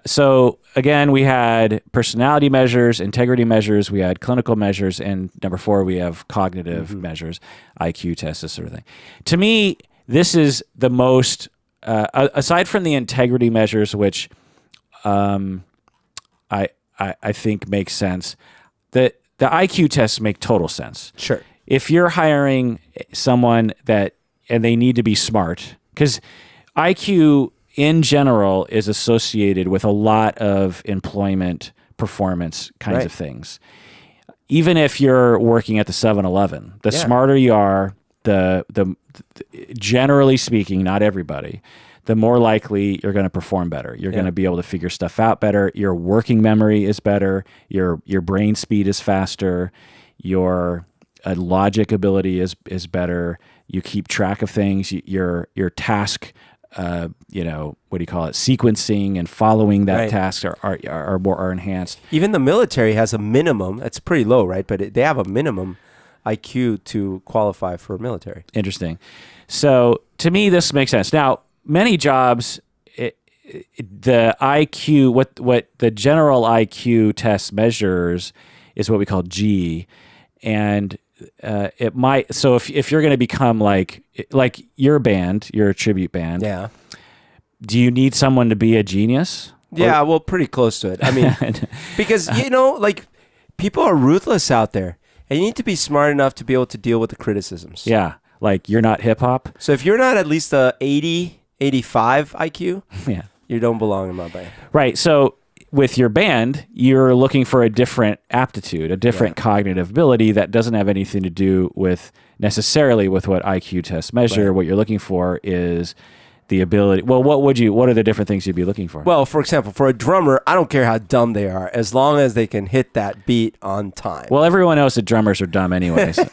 So again, we had personality measures, integrity measures, we had clinical measures, and number 4, we have cognitive measures, IQ tests, this sort of thing. To me, this is the most, aside from the integrity measures, which I think makes sense, the IQ tests make total sense. Sure. If you're hiring someone and they need to be smart, because IQ in general is associated with a lot of employment performance kinds of things. Even if you're working at the 7-Eleven, the smarter you are, the generally speaking, not everybody, the more likely you're going to perform better. You're going to be able to figure stuff out better. Your working memory is better. Your brain speed is faster. Your logic ability is better. You keep track of things. Your task, what do you call it? Sequencing and following that task are enhanced. Even the military has a minimum. It's pretty low, right? But they have a minimum IQ to qualify for military. Interesting. So to me, this makes sense. Now, many jobs, the IQ, what the general IQ test measures is what we call G, and it might. So if you're going to become like your band, you're a tribute band. Yeah. Do you need someone to be a genius? Yeah, well, pretty close to it. I mean, because people are ruthless out there, and you need to be smart enough to be able to deal with the criticisms. Yeah, like you're not hip hop. So if you're not at least a 80, 85 IQ, you don't belong in my band. Right. So with your band, you're looking for a different aptitude, a different cognitive ability that doesn't have anything to do with necessarily with what IQ tests measure. Right. What you're looking for is the ability. Well, what are the different things you'd be looking for? Well, for example, for a drummer, I don't care how dumb they are, as long as they can hit that beat on time. Well, everyone knows that drummers are dumb anyways. Kidding.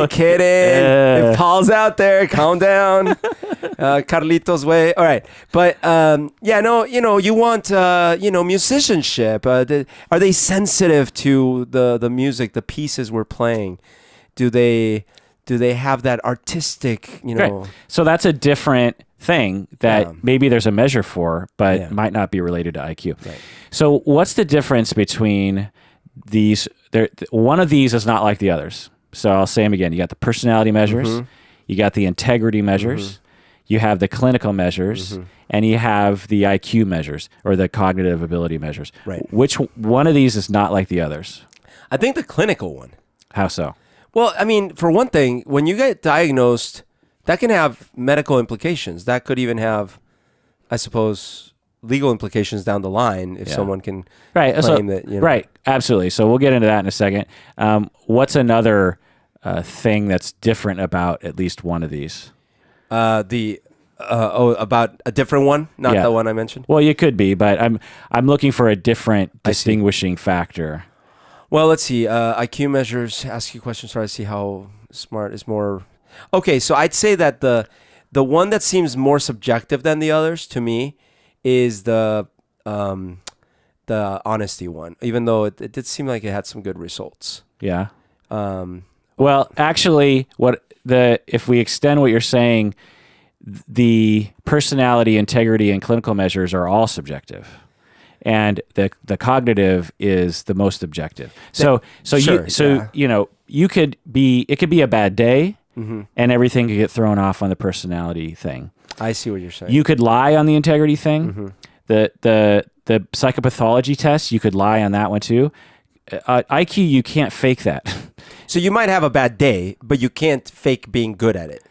If Paul's out there, calm down. Carlitos way. All right. But, you want, musicianship. Are they sensitive to the music, the pieces we're playing? Do they have that artistic, Right. So that's a different thing that maybe there's a measure for, but might not be related to IQ. Right. So what's the difference between these? One of these is not like the others. So I'll say them again. You got the personality measures, you got the integrity measures, you have the clinical measures, and you have the IQ measures or the cognitive ability measures. Right. Which one of these is not like the others? I think the clinical one. How so? Well, I mean, for one thing, when you get diagnosed, that can have medical implications. That could even have, I suppose, legal implications down the line if someone can claim that. Right, absolutely. So we'll get into that in a second. What's another thing that's different about at least one of these? About a different one, not the one I mentioned? Well, you could be, but I'm looking for a different distinguishing factor. Well, let's see. IQ measures ask you questions, try to see how smart is more. Okay, so I'd say that the one that seems more subjective than the others to me is the honesty one, even though it did seem like it had some good results. Yeah. Well, actually, if we extend what you're saying, the personality, integrity, and clinical measures are all subjective. And the cognitive is the most objective. You could be. It could be a bad day, and everything could get thrown off on the personality thing. I see what you're saying. You could lie on the integrity thing. The psychopathology test, you could lie on that one too. IQ, you can't fake that. So you might have a bad day, but you can't fake being good at it.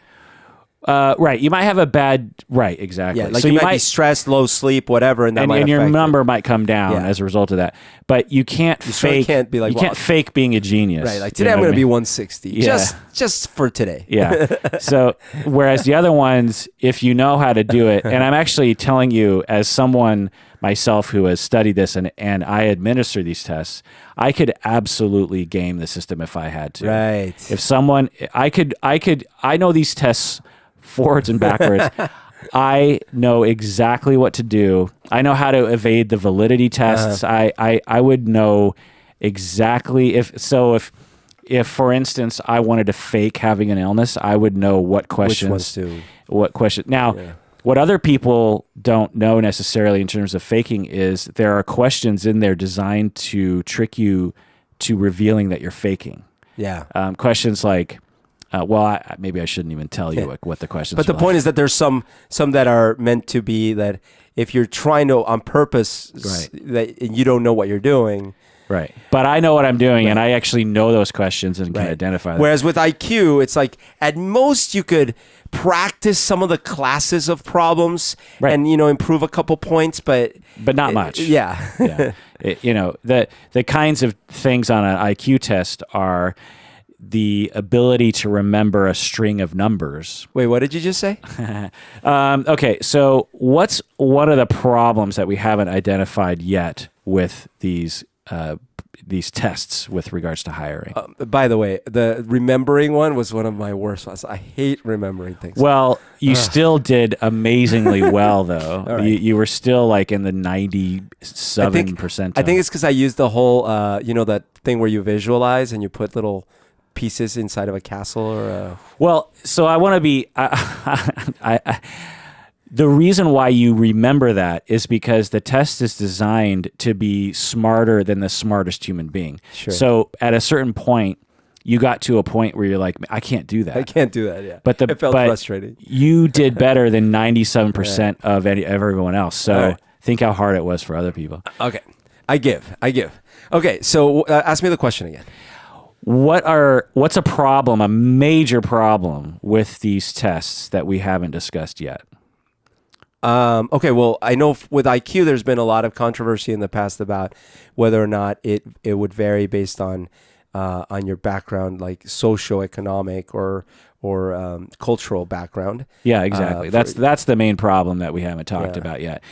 Right. You might have a bad. Right. Exactly. Yeah. Like so you might be stressed, low sleep, whatever, and your number might come down as a result of that. But you can't fake. You can't fake being a genius. Right. Like today, I'm going to be 160. Yeah. Just for today. Yeah. So whereas the other ones, if you know how to do it, and I'm actually telling you as someone myself who has studied this and I administer these tests, I could absolutely game the system if I had to. Right. If someone, I know these tests forwards and backwards. I know exactly what to do. I know how to evade the validity tests. I would know exactly if for instance I wanted to fake having an illness, I would know what questions. What question. Now, what other people don't know necessarily in terms of faking is there are questions in there designed to trick you to revealing that you're faking. Yeah. Questions like, maybe I shouldn't even tell you what the questions are. But the point is that there's some that are meant to be that if you're trying to on purpose that you don't know what you're doing, Right. But I know what I'm doing, and I actually know those questions and can identify them. Whereas with IQ, it's like at most you could practice some of the classes of problems and, improve a couple points, but not much. Yeah. The kinds of things on an IQ test are the ability to remember a string of numbers. Wait, what did you just say? Okay, so what's one of the problems that we haven't identified yet with these tests with regards to hiring? By the way, the remembering one was one of my worst ones. I hate remembering things. Well, you still did amazingly well, though. Right. You were still like in the 97%. I think it's because I used the whole, that thing where you visualize and you put little pieces inside of a castle or Well, so I want to be... The reason why you remember that is because the test is designed to be smarter than the smartest human being. Sure. So at a certain point, you got to a point where you're like, I can't do that. I can't do that, yeah. But it felt frustrating. You did better than 97% of everyone else. So think how hard it was for other people. Okay. I give. Okay, so ask me the question again. What's a problem, a major problem with these tests that we haven't discussed yet? Okay, well, I know with IQ, there's been a lot of controversy in the past about whether or not it would vary based on your background, like socioeconomic or cultural background. Yeah, exactly. That's the main problem that we haven't talked about yet.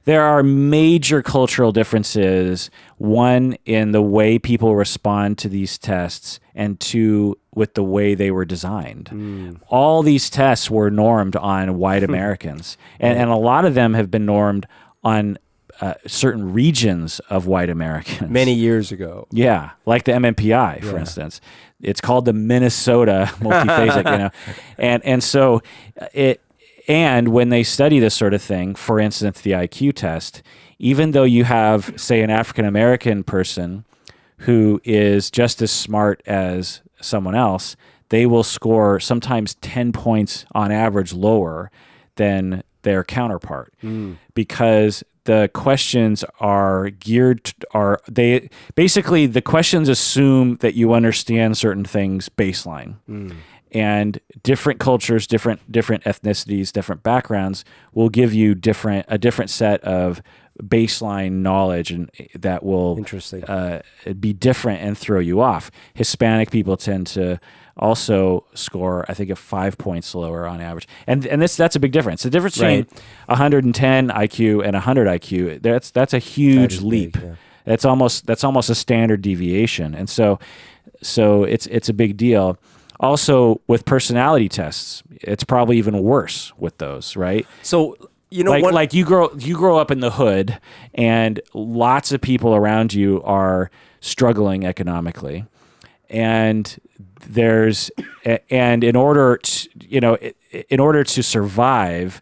There are major cultural differences, one in the way people respond to these tests, and two, with the way they were designed. All these tests were normed on white Americans, and a lot of them have been normed on certain regions of white Americans. Many years ago. Yeah, like the MMPI, for instance. It's called the Minnesota multiphasic, and so it... And when they study this sort of thing, for instance, the IQ test, even though you have, say, an African-American person who is just as smart as someone else, they will score sometimes 10 points on average lower than their counterpart because the questions are basically the questions assume that you understand certain things baseline. And different cultures, different ethnicities, different backgrounds will give you a different set of baseline knowledge, and that will be different and throw you off. Hispanic people tend to also score, I think, 5 points lower on average, and that's a big difference. The difference between 110 IQ and 100 IQ, that's a huge leap. Big, yeah. That's almost a standard deviation, and so it's a big deal. Also, with personality tests, it's probably even worse with those, right? So, you grow up in the hood, and lots of people around you are struggling economically, and in order to survive,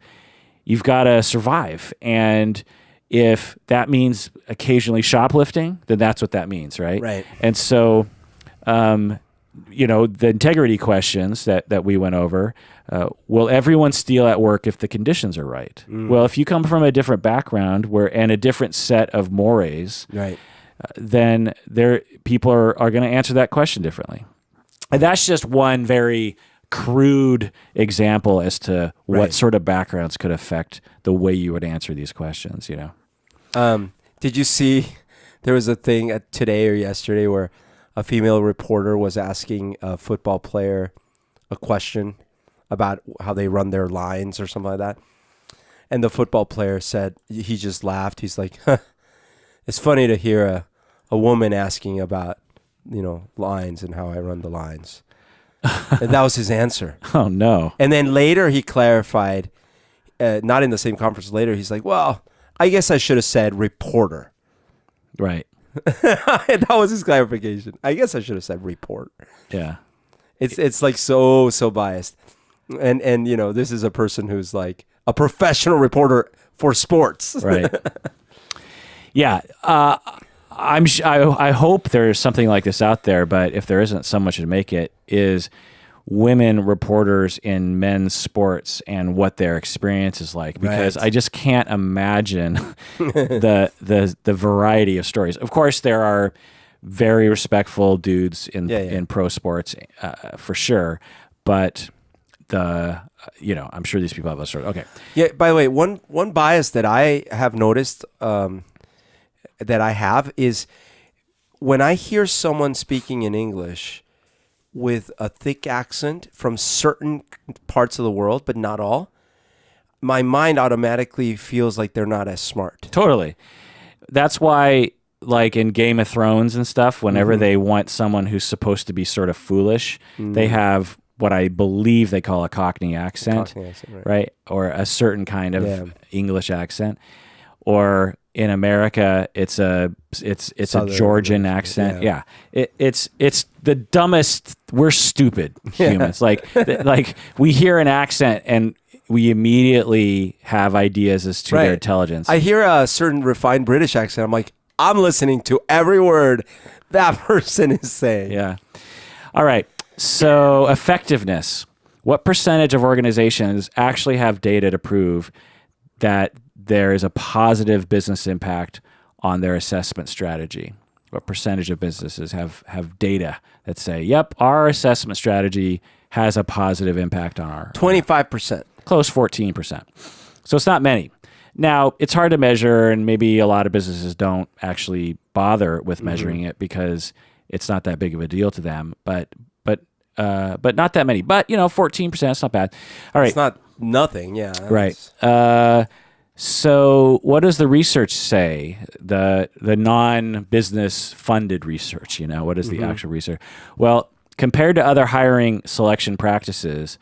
you've got to survive, and if that means occasionally shoplifting, then that's what that means, right? Right. And so, the integrity questions that we went over, will everyone steal at work if the conditions are right? Well, if you come from a different background and a different set of mores, then people are going to answer that question differently. And that's just one very crude example as to what sort of backgrounds could affect the way you would answer these questions, Did you see there was a thing today or yesterday where a female reporter was asking a football player a question about how they run their lines or something like that. And the football player said, he just laughed. He's like, it's funny to hear a woman asking about, lines and how I run the lines. And that was his answer. Oh, no. And then later he clarified, not in the same conference later, he's like, well, I guess I should have said reporter. Right. That was his clarification. I guess I should have said report. Yeah. It's like so biased. And this is a person who's like a professional reporter for sports. Right. Yeah. I hope there's something like this out there, but if there isn't, so much to make it is women reporters in men's sports and what their experience is like, because I just can't imagine the variety of stories. Of course, there are very respectful dudes in pro sports, for sure. But I'm sure these people have a sort of, okay. Yeah, by the way, one bias that I have noticed that I have is when I hear someone speaking in English with a thick accent from certain parts of the world, but not all, my mind automatically feels like they're not as smart. Totally. That's why, like in Game of Thrones and stuff, whenever they want someone who's supposed to be sort of foolish, they have what I believe they call a Cockney accent, right? Or a certain kind of English accent. Or in America, it's a Georgian accent. Yeah. It's the dumbest. We're stupid humans. Like we hear an accent and we immediately have ideas as to their intelligence. I hear a certain refined British accent. I'm like, I'm listening to every word that person is saying. Yeah. All right. So effectiveness. What percentage of organizations actually have data to prove that there is a positive business impact on their assessment strategy? What percentage of businesses have data that say, yep, our assessment strategy has a positive impact on our... 25%. Close 14%. So it's not many. Now, it's hard to measure, and maybe a lot of businesses don't actually bother with measuring it because it's not that big of a deal to them, but not that many. But, 14%, it's not bad. All right. It's not nothing, yeah. Right. So what does the research say? The non-business funded research, what is the actual research? Well, compared to other hiring selection practices,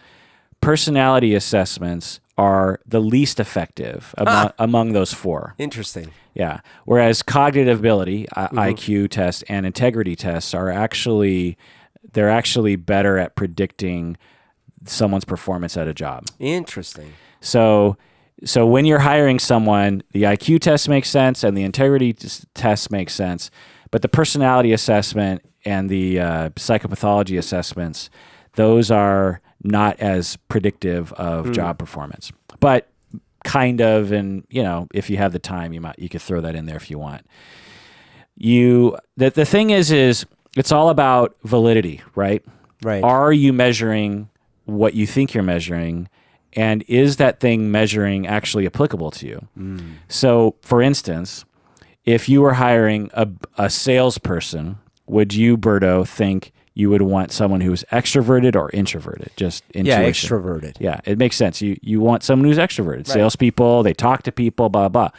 personality assessments are the least effective among those four. Interesting. Yeah. Whereas cognitive ability, IQ tests, and integrity tests are actually better at predicting someone's performance at a job. Interesting. So when you're hiring someone, the IQ test makes sense and the integrity test makes sense, but the personality assessment and the psychopathology assessments, those are not as predictive of job performance. But kind of, and if you have the time, you could throw that in there if you want. The thing is it's all about validity, right? Right. Are you measuring what you think you're measuring? And is that thing measuring actually applicable to you? So, for instance, if you were hiring a salesperson, would you, Berto, think you would want someone who's extroverted or introverted? Just intuition. Yeah, extroverted. Yeah, it makes sense. You want someone who's extroverted. Right. Salespeople, they talk to people, blah, blah.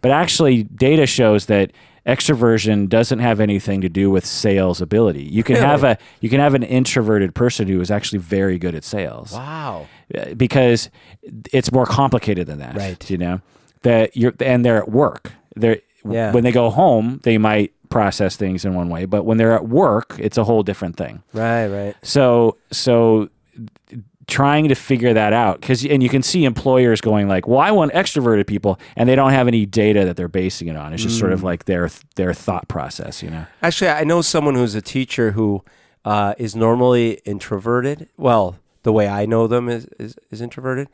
But actually, data shows that extroversion doesn't have anything to do with sales ability. You can have an introverted person who is actually very good at sales. Wow. Because it's more complicated than that. Right. And they're at work. When they go home, they might process things in one way, but when they're at work, it's a whole different thing. Right. So trying to figure that out, and you can see employers going like, well, I want extroverted people, and they don't have any data that they're basing it on. It's just sort of like their thought process, Actually, I know someone who's a teacher who is normally introverted. Well, the way I know them is introverted,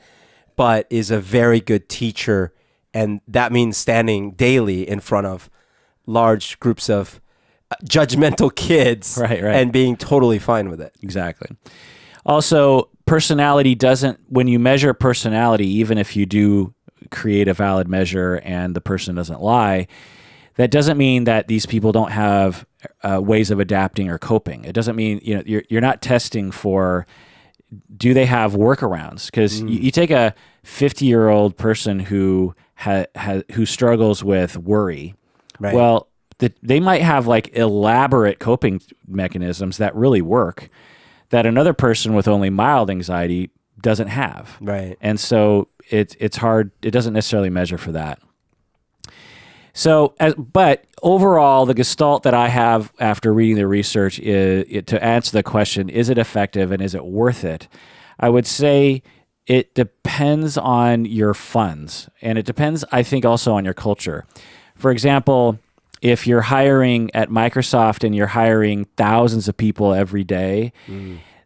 but is a very good teacher, and that means standing daily in front of large groups of judgmental kids, right, and being totally fine with it. Exactly. Also, personality when you measure personality, even if you do create a valid measure and the person doesn't lie, that doesn't mean that these people don't have ways of adapting or coping. It doesn't mean, you're not testing for, do they have workarounds? Because you take a 50-year-old person who struggles with worry. Right. Well, they might have like elaborate coping mechanisms that really work that another person with only mild anxiety doesn't have. Right. And so it's hard. It doesn't necessarily measure for that. So, but overall, the gestalt that I have after reading the research is to answer the question, is it effective and is it worth it? I would say it depends on your funds, and it depends, I think, also on your culture. For example, if you're hiring at Microsoft and you're hiring thousands of people every day,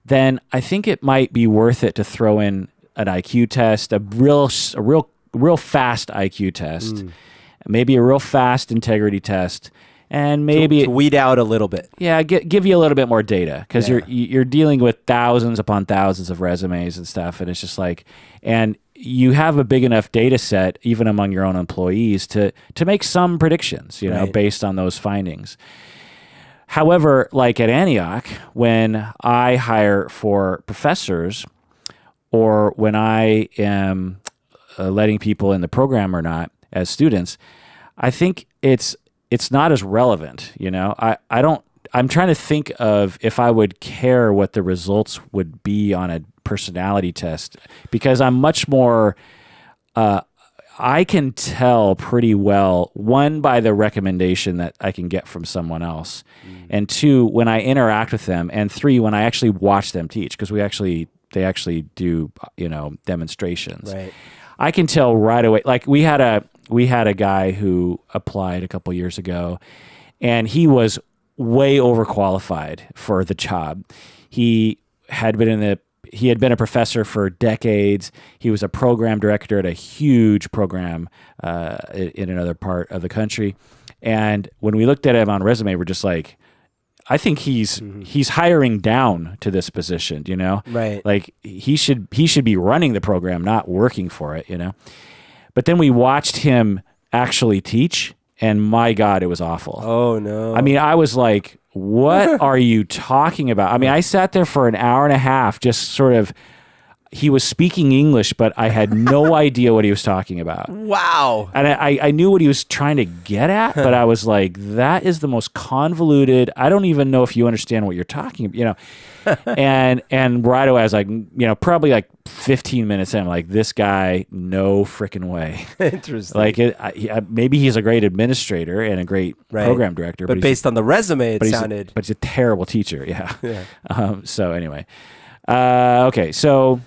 then I think it might be worth it to throw in an IQ test, a real fast IQ test, maybe a real fast integrity test, and maybe to weed out a little bit. Yeah, give you a little bit more data, because you're dealing with thousands upon thousands of resumes and stuff, and it's just like, and you have a big enough data set, even among your own employees, to make some predictions, based on those findings. However, like at Antioch, when I hire for professors, or when I am letting people in the program or not as students, I think it's not as relevant. I'm trying to think of if I would care what the results would be on a personality test, because I'm much more, I can tell pretty well, one, by the recommendation that I can get from someone else, and two, when I interact with them, and three, when I actually watch them teach, because they actually do, demonstrations. Right. I can tell right away. Like we had a guy who applied a couple years ago, and he was way overqualified for the job. He had been a professor for decades. He was a program director at a huge program in another part of the country. And when we looked at him on resume, we're just like, I think he's hiring down to this position, Right. Like he should be running the program, not working for it, But then we watched him actually teach, and my God, it was awful. Oh no. I mean, I was like, what are you talking about? I mean, I sat there for an hour and a half, just sort of, he was speaking English, but I had no idea what he was talking about. Wow. And I knew what he was trying to get at, but I was like, that is the most convoluted. I don't even know if you understand what you're talking about, and right away I was like, probably like 15 minutes in, I'm like, this guy, no freaking way. Interesting. Like maybe he's a great administrator and a great program director, but based on the resume, it sounded. But he's a terrible teacher. Yeah. So anyway, okay. So,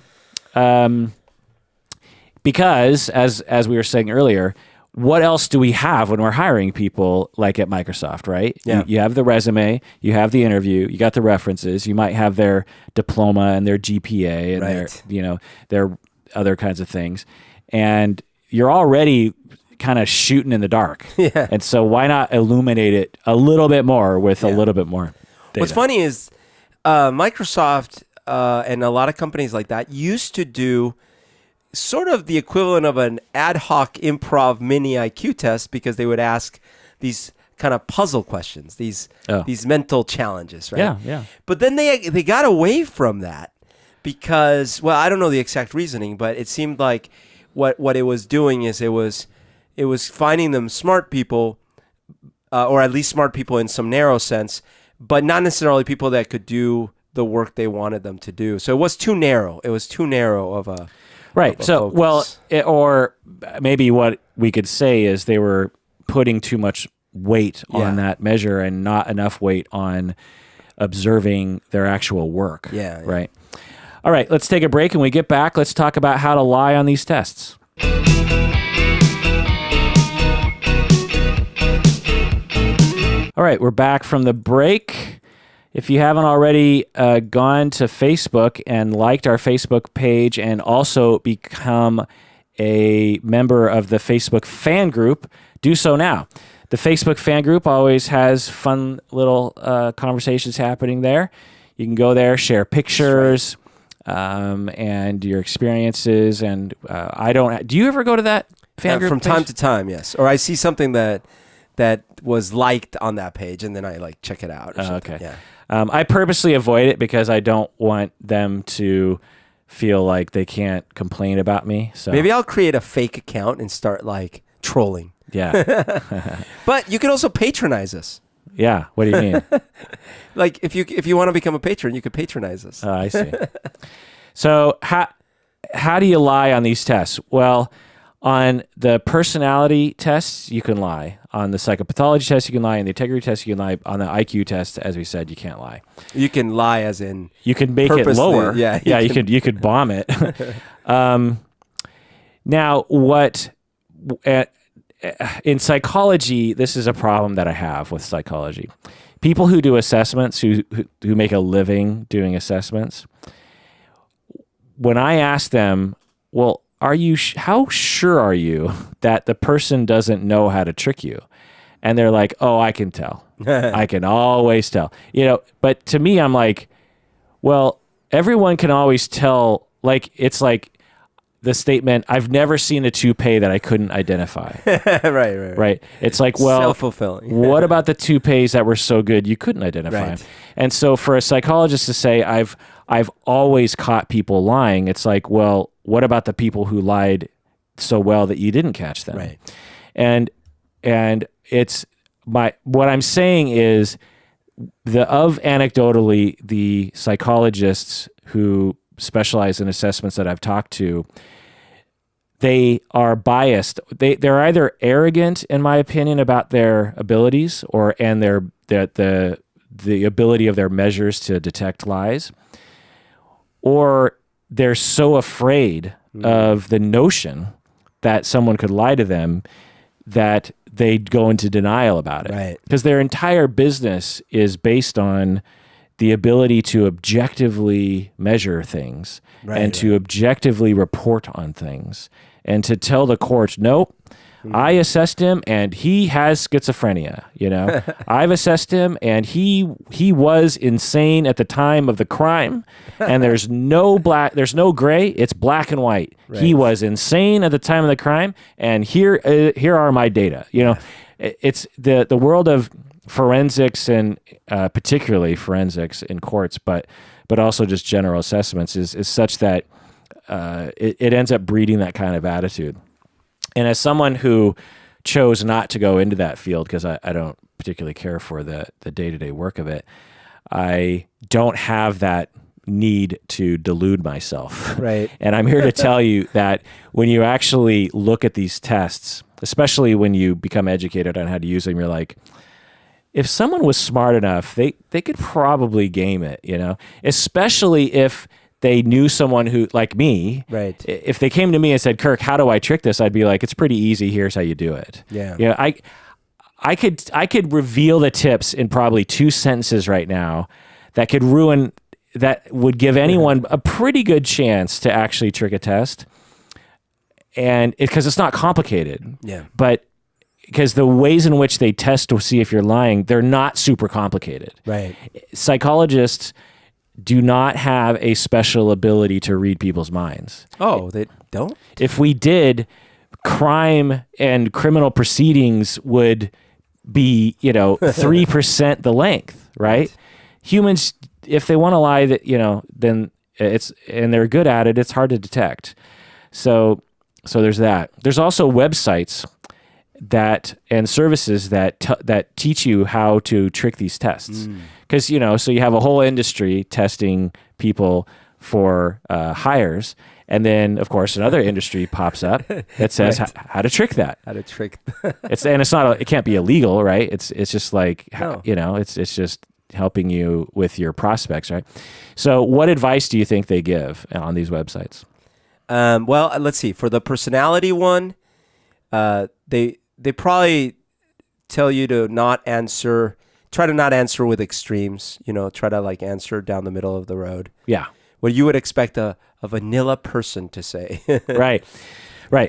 because as we were saying earlier, what else do we have when we're hiring people like at Microsoft, right? Yeah. You have the resume, you have the interview, you got the references, you might have their diploma and their GPA and their other kinds of things. And you're already kind of shooting in the dark. Yeah. And so why not illuminate it a little bit more with a little bit more data? What's funny is Microsoft and a lot of companies like that used to do sort of the equivalent of an ad hoc improv mini IQ test, because they would ask these kind of puzzle questions, these mental challenges, right? Yeah. But then they got away from that because, well, I don't know the exact reasoning, but it seemed like what it was doing is it was finding them smart people, or at least smart people in some narrow sense, but not necessarily people that could do the work they wanted them to do. So it was too narrow. It was too narrow of a right. So, focus. Or maybe what we could say is they were putting too much weight on that measure and not enough weight on observing their actual work. Yeah. Right. All right. Let's take a break. And when we get back, let's talk about how to lie on these tests. All right. We're back from the break. If you haven't already gone to Facebook and liked our Facebook page and also become a member of the Facebook fan group, do so now. The Facebook fan group always has fun little conversations happening there. You can go there, share pictures and your experiences. And do you ever go to that fan group from page? time to time? Yes. Or I see something that was liked on that page, and then I check it out. Or something. Okay. Yeah. I purposely avoid it because I don't want them to feel like they can't complain about me. So Maybe I'll create a fake account and start trolling. Yeah. But you can also patronize us. Yeah. What do you mean? If you want to become a patron, you could patronize us. Oh, I see. So how do you lie on these tests? Well, on the personality tests, you can lie. On the psychopathology test, you can lie. On the integrity test, you can lie. On the IQ test, as we said, you can't lie. You can lie as in you can make it lower. Yeah, you could bomb it. Now, what in psychology, this is a problem that I have with psychology. People who do assessments, who make a living doing assessments, when I ask them, well, how sure are you that the person doesn't know how to trick you? And they're like, oh, I can tell. I can always tell. But to me, I'm like, well, everyone can always tell. Like, it's like the statement, I've never seen a toupee that I couldn't identify. Right. It's like, well, self-fulfilling. What about the toupees that were so good you couldn't identify them? And so for a psychologist to say, I've always caught people lying, it's like, well, what about the people who lied so well that you didn't catch them? Right. And it's what I'm saying is anecdotally, the psychologists who specialize in assessments that I've talked to, they are biased. They're either arrogant, in my opinion, about their abilities and the ability of their measures to detect lies, or they're so afraid of the notion that someone could lie to them that they go into denial about it. Right. Because their entire business is based on the ability to objectively measure things and to objectively report on things and to tell the court, nope, I assessed him and he has schizophrenia. I've assessed him and he was insane at the time of the crime, and there's no gray, it's black and white. Right. He was insane at the time of the crime, and here are my data. It's the world of forensics, and particularly forensics in courts, but also just general assessments is such that it ends up breeding that kind of attitude. And as someone who chose not to go into that field because I don't particularly care for the day-to-day work of it, I don't have that need to delude myself. Right. And I'm here to tell you that when you actually look at these tests, especially when you become educated on how to use them, you're like, if someone was smart enough, they could probably game it, especially if they knew someone who, like me, right? If they came to me and said, Kirk, how do I trick this? I'd be like, it's pretty easy. Here's how you do it. Yeah. I could reveal the tips in probably 2 sentences right now that would give anyone a pretty good chance to actually trick a test. And because it's not complicated. Yeah. But because the ways in which they test to see if you're lying, they're not super complicated. Right. Psychologists do not have a special ability to read people's minds. Oh, they don't? If we did, crime and criminal proceedings would be, 3% the length, right? Humans, if they want to lie, then and they're good at it, it's hard to detect. So there's that. There's also websites and services that teach you how to trick these tests. Because, so you have a whole industry testing people for hires. And then, of course, another industry pops up that says how to trick that. How to trick. It can't be illegal, right? It's just like, it's just helping you with your prospects, right? So what advice do you think they give on these websites? Well, let's see. For the personality one, they probably tell you to try to not answer with extremes, try to answer down the middle of the road. Yeah. What you would expect a vanilla person to say. Right.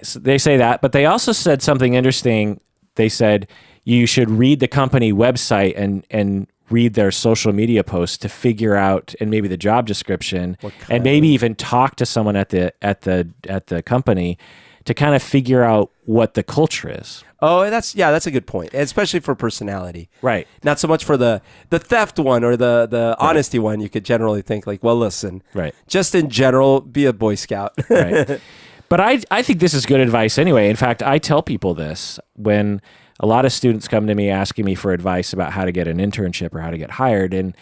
So they say that, but they also said something interesting. They said you should read the company website and read their social media posts to figure out, and maybe the job description, and maybe even talk to someone at the company to kind of figure out what the culture is. Oh, that's a good point, especially for personality. Right. Not so much for the theft one or the honesty one. You could generally think like, well, listen, right. Just in general, be a Boy Scout. Right. But I think this is good advice anyway. In fact, I tell people this when a lot of students come to me asking me for advice about how to get an internship or how to get hired. And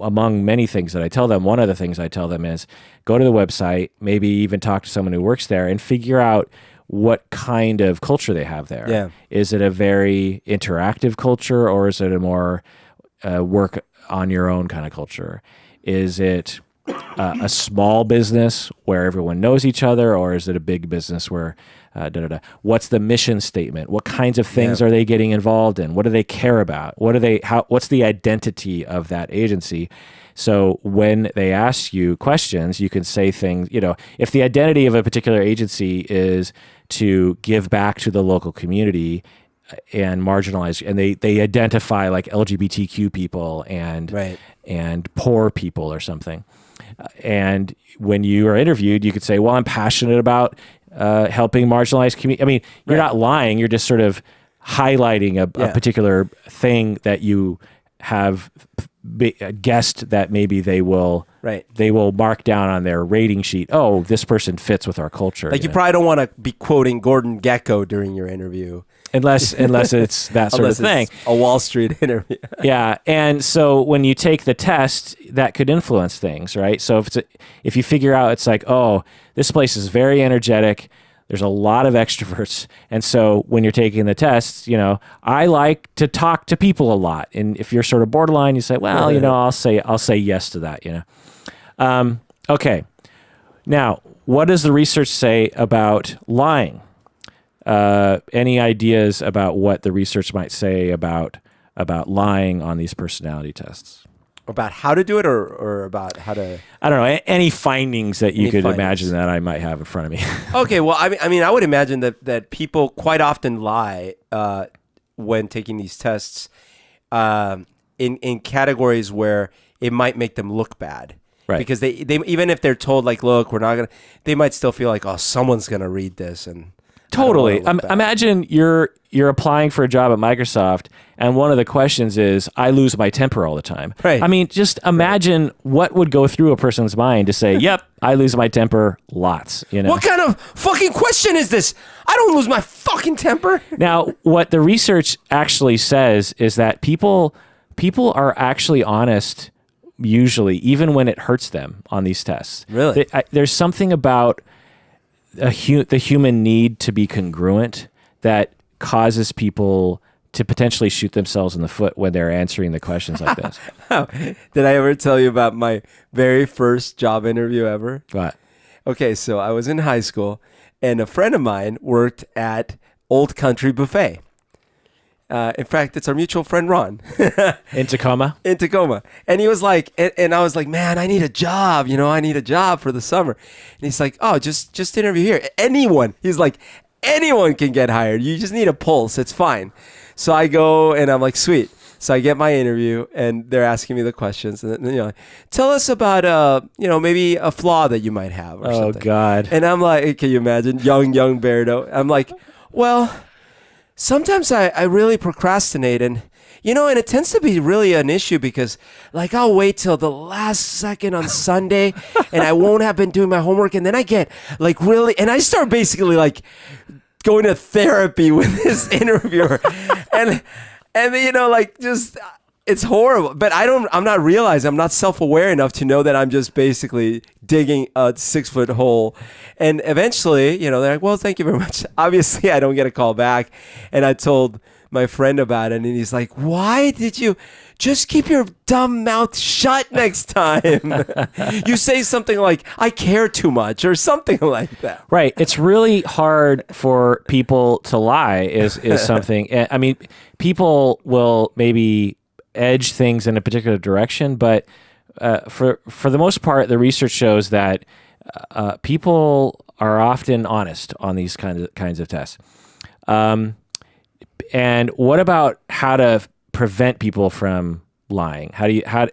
among many things that I tell them, one of the things I tell them is go to the website, maybe even talk to someone who works there and figure out what kind of culture they have there. Yeah. Is it a very interactive culture, or is it a more work on your own kind of culture? Is it a small business where everyone knows each other, or is it a big business where What's the mission statement? What kinds of things are they getting involved in? What do they care about? What's the identity of that agency? So when they ask you questions, you can say things, if the identity of a particular agency is to give back to the local community, marginalized, and they identify like LGBTQ people and poor people or something. And when you are interviewed, you could say, well, I'm passionate about helping marginalized community. I mean, you're not lying. You're just sort of highlighting a particular thing that you have guessed that maybe they will mark down on their rating sheet. Oh, this person fits with our culture. Like you probably don't want to be quoting Gordon Gekko during your interview. Unless it's that sort of thing. A Wall Street interview. Yeah. And so when you take the test, that could influence things, right? So if you figure out it's like, oh, this place is very energetic, there's a lot of extroverts. And so when you're taking the tests, I like to talk to people a lot. And if you're sort of borderline, you say, well, I'll say yes to that, Okay. Now, what does the research say about lying? Any ideas about what the research might say about lying on these personality tests? About how to do it, or about how to? I don't know. Any findings that you could imagine that I might have in front of me? Okay, well, I mean, I would imagine that people quite often lie when taking these tests in categories where it might make them look bad. Right. Because they even if they're told like, look, we're not gonna, they might still feel like, oh, someone's gonna read this and. Totally. Imagine you're applying for a job at Microsoft, and one of the questions is, I lose my temper all the time. Right. I mean, just imagine what would go through a person's mind to say, yep, I lose my temper lots. What kind of fucking question is this? I don't lose my fucking temper. Now, what the research actually says is that people are actually honest, usually, even when it hurts them on these tests. Really? There's something about the human need to be congruent that causes people to potentially shoot themselves in the foot when they're answering the questions like this. Did I ever tell you about my very first job interview ever? What? Okay, so I was in high school, and a friend of mine worked at Old Country Buffet. In fact, it's our mutual friend, Ron. In Tacoma? In Tacoma. And he was like, and I was like, man, I need a job. I need a job for the summer. And he's like, oh, just interview here. Anyone. He's like, anyone can get hired. You just need a pulse. It's fine. So I go and I'm like, sweet. So I get my interview and they're asking me the questions. And tell us about, maybe a flaw that you might have or something. Oh, God. And I'm like, can you imagine? Young Berto. I'm like, well, sometimes I really procrastinate and it tends to be really an issue because like I'll wait till the last second on Sunday and I won't have been doing my homework and then I get like really, and I start basically like going to therapy with this interviewer and like just, it's horrible, but I'm not realizing, I'm not self-aware enough to know that I'm just basically digging a 6-foot hole. And eventually, they're like, well, thank you very much. Obviously, I don't get a call back. And I told my friend about it, and he's like, why did you just keep your dumb mouth shut next time? You say something like, I care too much or something like that. Right. It's really hard for people to lie is something. I mean, people will maybe edge things in a particular direction, but for the most part, the research shows that people are often honest on these kinds of tests. And what about how to prevent people from lying?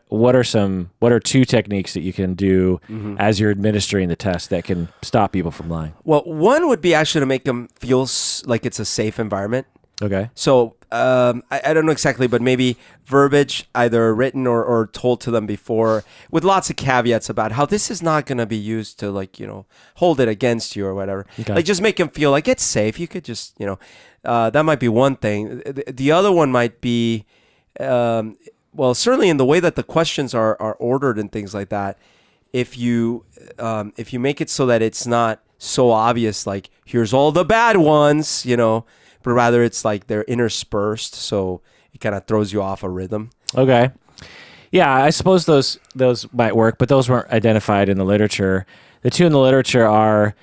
What are two techniques that you can do as you're administering the test that can stop people from lying? Well, one would be actually to make them feel like it's a safe environment. Okay. So I don't know exactly, but maybe verbiage, either written or told to them before, with lots of caveats about how this is not going to be used to hold it against you or whatever. Okay. Like just make them feel like it's safe. You could just, that might be one thing. The other one might be, well, certainly in the way that the questions are ordered and things like that. If you make it so that it's not so obvious, like here's all the bad ones, but rather it's like they're interspersed, so it kind of throws you off a rhythm. Okay. Yeah, I suppose those might work, but those weren't identified in the literature. The two in the literature are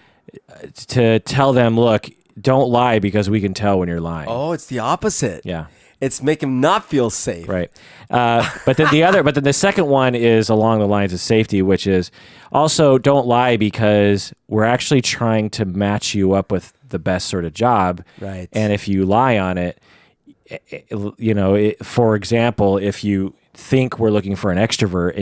to tell them, look, don't lie because we can tell when you're lying. Oh, it's the opposite. Yeah. It's make them not feel safe. Right. But then the second one is along the lines of safety, which is also don't lie because we're actually trying to match you up with the best sort of job. Right. And if you lie on it, for example, if you think we're looking for an extrovert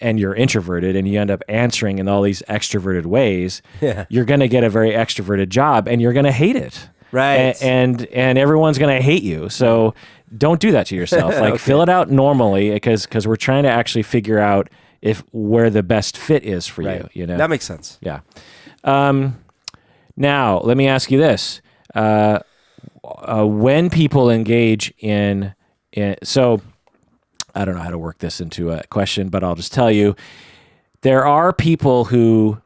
and you're introverted and you end up answering in all these extroverted ways, you're going to get a very extroverted job and you're going to hate it. Right. And everyone's going to hate you. So don't do that to yourself. Like fill it out normally because we're trying to actually figure out where the best fit is for you. That makes sense. Yeah. Now, let me ask you this. When people engage in so I don't know how to work this into a question, but I'll just tell you, there are people who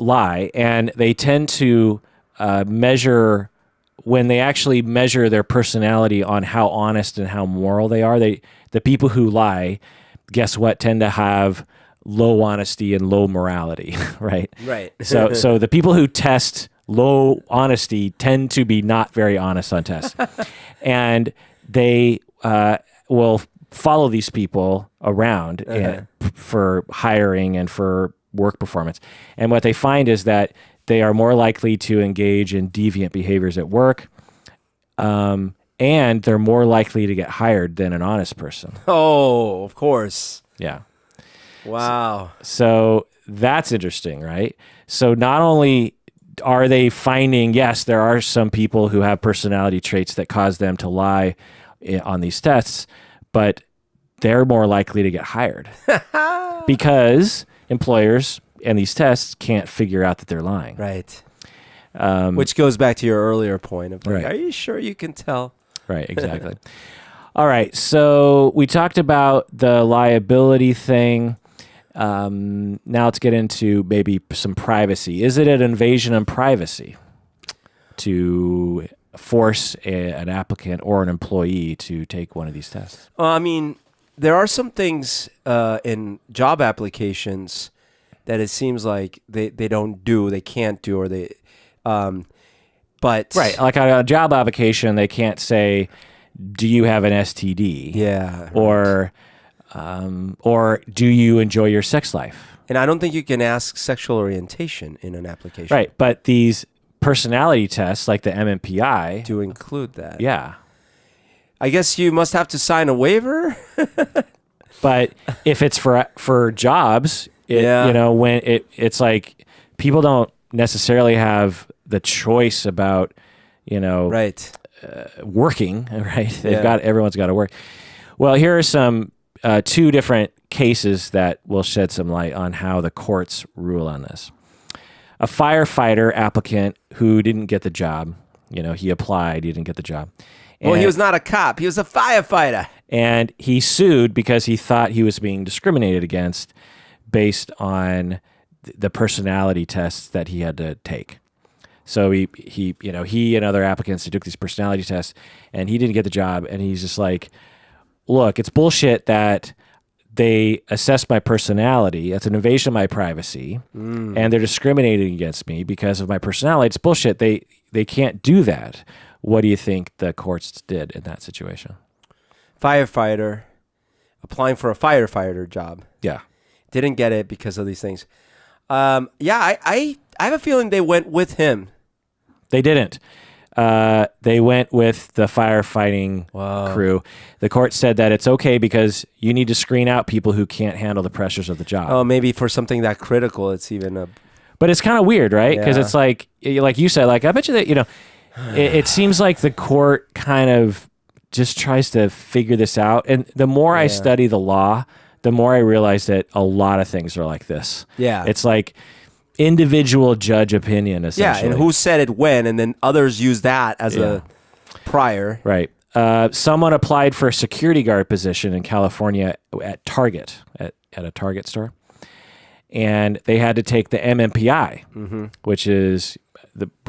lie, and they tend to measure, when they actually measure their personality on how honest and how moral they are, the people who lie, guess what, tend to have low honesty and low morality, right? Right. So the people who test low honesty tend to be not very honest on tests. And they will follow these people around for hiring and for work performance. And what they find is that they are more likely to engage in deviant behaviors at work, and they're more likely to get hired than an honest person. Oh, of course. Yeah. Wow. So that's interesting, right? So not only are they finding, yes, there are some people who have personality traits that cause them to lie on these tests, but they're more likely to get hired because employers and these tests can't figure out that they're lying. Right. Which goes back to your earlier point of like, are you sure you can tell? Right, exactly. All right, so we talked about the liability thing. Now let's get into maybe some privacy. Is it an invasion of privacy to force an applicant or an employee to take one of these tests? I mean, there are some things in job applications that it seems like they can't do, or they, but right, like on a job application, they can't say, "Do you have an STD?" Yeah, or do you enjoy your sex life? And I don't think you can ask sexual orientation in an application. Right, but these personality tests, like the MMPI, do include that. Yeah. I guess you must have to sign a waiver. But if it's for jobs, when it's like people don't necessarily have the choice about, working, right? Everyone's got to work. Well, here are some two different cases that will shed some light on how the courts rule on this. A firefighter applicant who didn't get the job, he applied, he didn't get the job. Well, he was not a cop. He was a firefighter. And he sued because he thought he was being discriminated against based on the personality tests that he had to take. So he and other applicants, he took these personality tests, and he didn't get the job. And he's just like, look, it's bullshit that they assess my personality. That's an invasion of my privacy, and they're discriminating against me because of my personality. It's bullshit. They can't do that. What do you think the courts did in that situation? Firefighter applying for a firefighter job. Yeah. Didn't get it because of these things. I have a feeling they went with him. They didn't. They went with the firefighting crew. The court said that it's okay because you need to screen out people who can't handle the pressures of the job. Oh, maybe for something that critical, it's even a... But it's kind of weird, right? Because it's like you said, like, I bet you that, it seems like the court kind of just tries to figure this out. And the more I study the law, the more I realize that a lot of things are like this. Yeah. It's like individual judge opinion, essentially. Yeah, and who said it when, and then others use that as a prior. Right. Someone applied for a security guard position in California at Target, at a Target store. And they had to take the MMPI, which is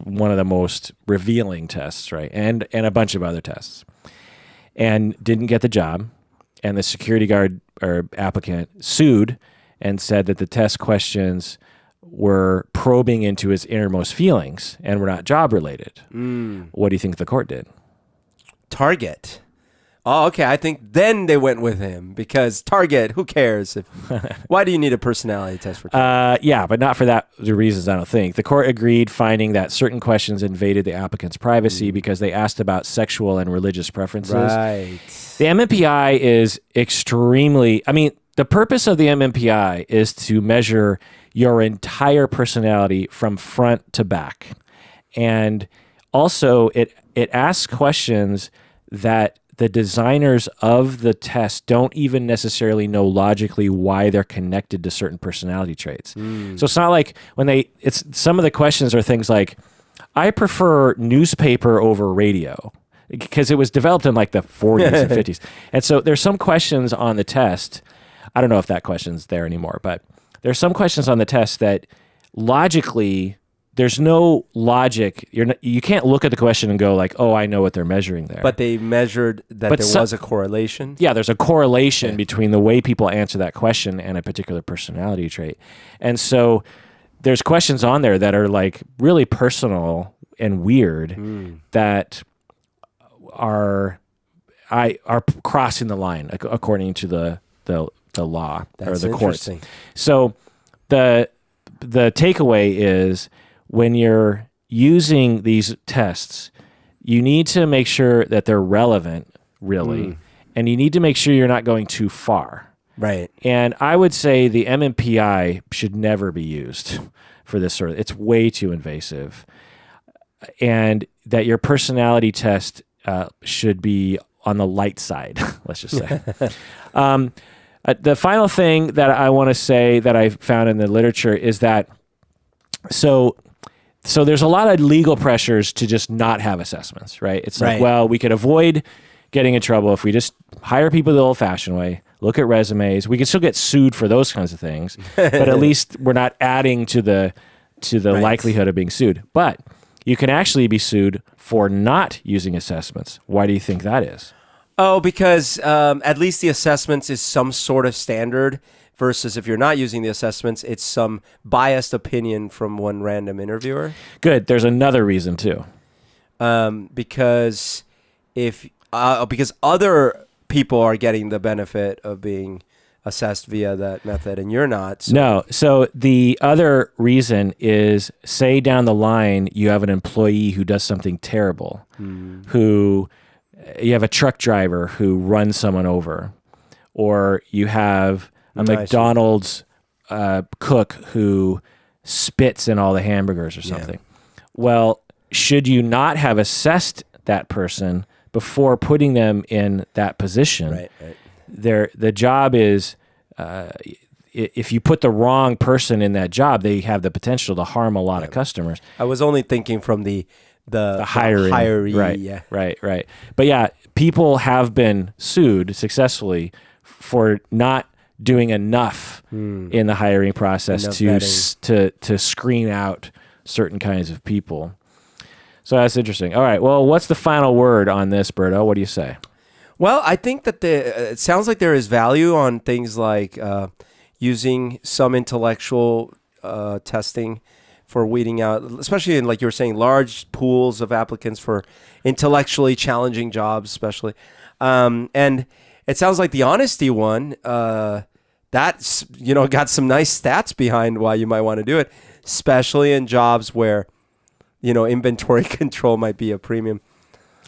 one of the most revealing tests, right? And a bunch of other tests. And didn't get the job. And the security guard or applicant sued and said that the test questions were probing into his innermost feelings and were not job related. What do you think the court did? Target. Oh, okay. I think then they went with him because Target, who cares? Why do you need a personality test for Target? Yeah, but not for the reasons, I don't think. The court agreed, finding that certain questions invaded the applicant's privacy because they asked about sexual and religious preferences. Right. The MMPI is extremely... I mean, the purpose of the MMPI is to measure your entire personality from front to back. And also, it asks questions that the designers of the test don't even necessarily know logically why they're connected to certain personality traits. So it's not like some of the questions are things like, I prefer newspaper over radio, because it was developed in like the 40s and 50s. And so there's some questions on the test. I don't know if that question's there anymore, but there's some questions on the test that logically, there's no logic. You can't look at the question and go like, oh, I know what they're measuring there. But they measured that there was a correlation? Yeah, there's a correlation between the way people answer that question and a particular personality trait. And so there's questions on there that are like really personal and weird that are crossing the line according to the law. That's or the courts. Interesting. So the takeaway is, when you're using these tests, you need to make sure that they're relevant, really, and you need to make sure you're not going too far. Right. And I would say the MMPI should never be used for this sort of... It's way too invasive. And that your personality test should be on the light side, let's just say. The final thing that I want to say that I found in the literature is that so there's a lot of legal pressures to just not have assessments, right? It's like, well, we could avoid getting in trouble if we just hire people the old-fashioned way, look at resumes. We can still get sued for those kinds of things, but at least we're not adding to the likelihood of being sued. But you can actually be sued for not using assessments. Why do you think that is? Oh, because at least the assessments is some sort of standard, versus if you're not using the assessments, it's some biased opinion from one random interviewer. Good. There's another reason too. Because because other people are getting the benefit of being assessed via that method, and you're not. So. No. So the other reason is, say down the line you have an employee who does something terrible, who you have a truck driver who runs someone over, or you have a McDonald's cook who spits in all the hamburgers or something. Yeah. Well, should you not have assessed that person before putting them in that position? Right. The job is, if you put the wrong person in that job, they have the potential to harm a lot of customers. I was only thinking from the hiring. Hiree, Right. But yeah, people have been sued successfully for not doing enough in the hiring process to screen out certain kinds of people. So that's interesting. All right. Well, what's the final word on this, Berto? What do you say? Well, I think that it sounds like there is value on things like using some intellectual testing for weeding out, especially in, like you were saying, large pools of applicants for intellectually challenging jobs, especially. And it sounds like the honesty one, that's, got some nice stats behind why you might want to do it, especially in jobs where, inventory control might be a premium.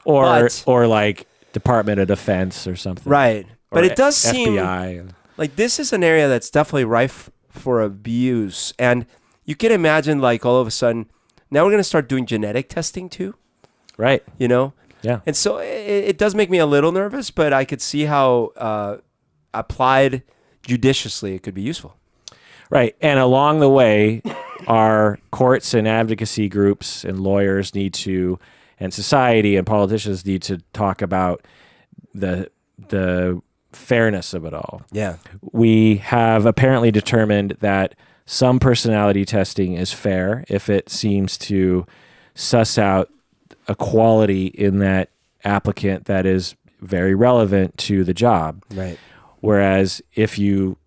Or like Department of Defense or something. Right. But it does FBI. seem like this is an area that's definitely rife for abuse. And you can imagine, like, all of a sudden, now we're going to start doing genetic testing too. Right. Yeah. And so it does make me a little nervous, but I could see how applied judiciously it could be useful. Right. And along the way, our courts and advocacy groups and lawyers need to, and society and politicians need to talk about the fairness of it all. Yeah. We have apparently determined that some personality testing is fair if it seems to suss out a quality in that applicant that is very relevant to the job. Right. Whereas if you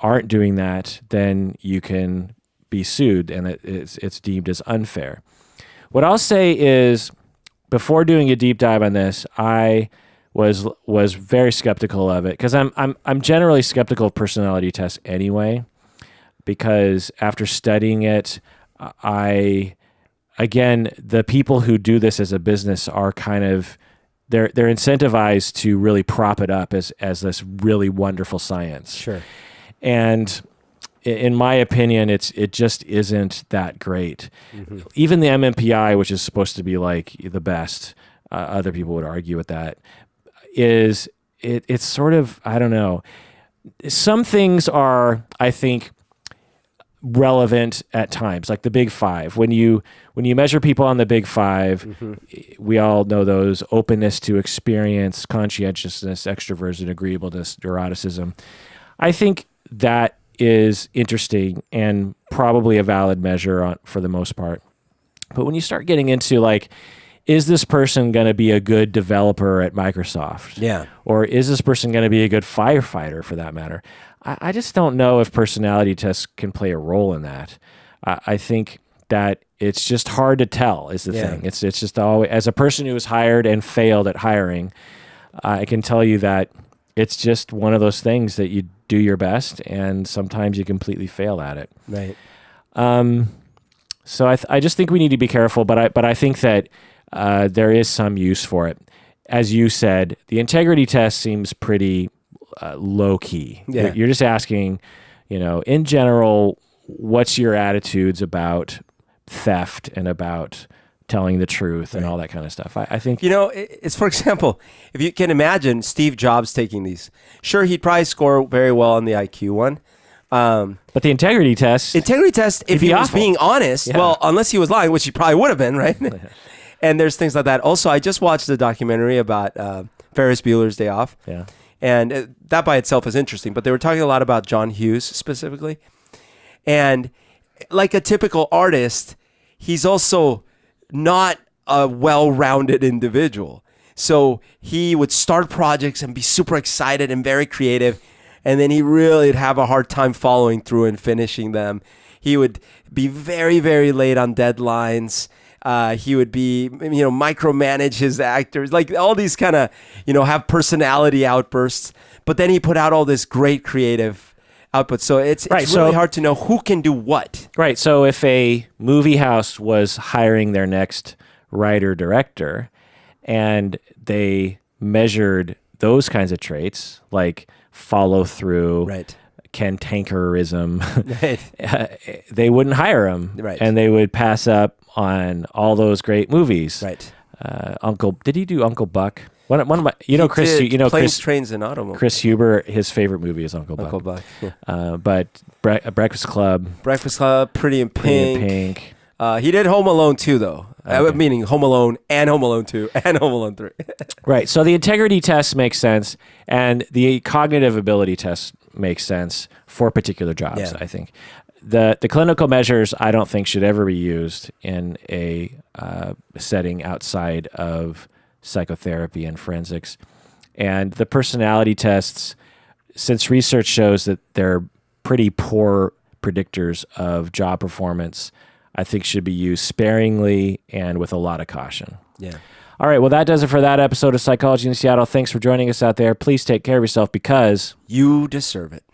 aren't doing that, then you can be sued, and it's deemed as unfair. What I'll say is, before doing a deep dive on this, I was very skeptical of it, because I'm generally skeptical of personality tests anyway, because after studying it, again, the people who do this as a business are kind of, they're incentivized to really prop it up as this really wonderful science. Sure. And in my opinion, it just isn't that great. Mm-hmm. Even the MMPI, which is supposed to be like the best, other people would argue with that, it's sort of, I don't know. Some things are, I think, relevant at times, like the Big Five. When you measure people on the Big Five, mm-hmm. we all know those: openness to experience, conscientiousness, extroversion, agreeableness, neuroticism. I think that is interesting and probably a valid measure for the most part. But when you start getting into like, is this person going to be a good developer at Microsoft? Yeah. Or is this person going to be a good firefighter, for that matter? I just don't know if personality tests can play a role in that. I think that it's just hard to tell is the thing. It's just always, as a person who was hired and failed at hiring, I can tell you that it's just one of those things that you do your best and sometimes you completely fail at it. Right. So I just think we need to be careful, but I think that there is some use for it. As you said, the integrity test seems pretty low key. Yeah. You're just asking, in general, what's your attitudes about theft and about telling the truth and all that kind of stuff. I think... it's, for example, if you can imagine Steve Jobs taking these, sure, he'd probably score very well on the IQ one. But the integrity test... if he was being honest, well, unless he was lying, which he probably would have been, right? And there's things like that. Also, I just watched a documentary about Ferris Bueller's Day Off. Yeah. And that by itself is interesting, but they were talking a lot about John Hughes specifically. And like a typical artist, he's also not a well-rounded individual. So he would start projects and be super excited and very creative, and then he really would have a hard time following through and finishing them. He would be very, very late on deadlines. He would be, micromanage his actors, like all these kind of, have personality outbursts. But then he put out all this great creative output. So it's really hard to know who can do what. Right. So if a movie house was hiring their next writer-director and they measured those kinds of traits, like follow-through, right, cantankerism, right, they wouldn't hire him. Right. And they would pass up on all those great movies. Right. Did he do Uncle Buck? One of my, Planes, Trains, and Automobiles. Chris Huber, his favorite movie is Uncle Buck. Uncle Buck. Yeah. But Breakfast Club, Pretty in Pink. He did Home Alone 2, though. Okay. Meaning Home Alone and Home Alone 2 and Home Alone 3. Right. So the integrity test makes sense, and the cognitive ability test makes sense for particular jobs, I think. The clinical measures, I don't think, should ever be used in a setting outside of psychotherapy and forensics. And the personality tests, since research shows that they're pretty poor predictors of job performance, I think should be used sparingly and with a lot of caution. Yeah. All right. Well, that does it for that episode of Psychology in Seattle. Thanks for joining us out there. Please take care of yourself because you deserve it.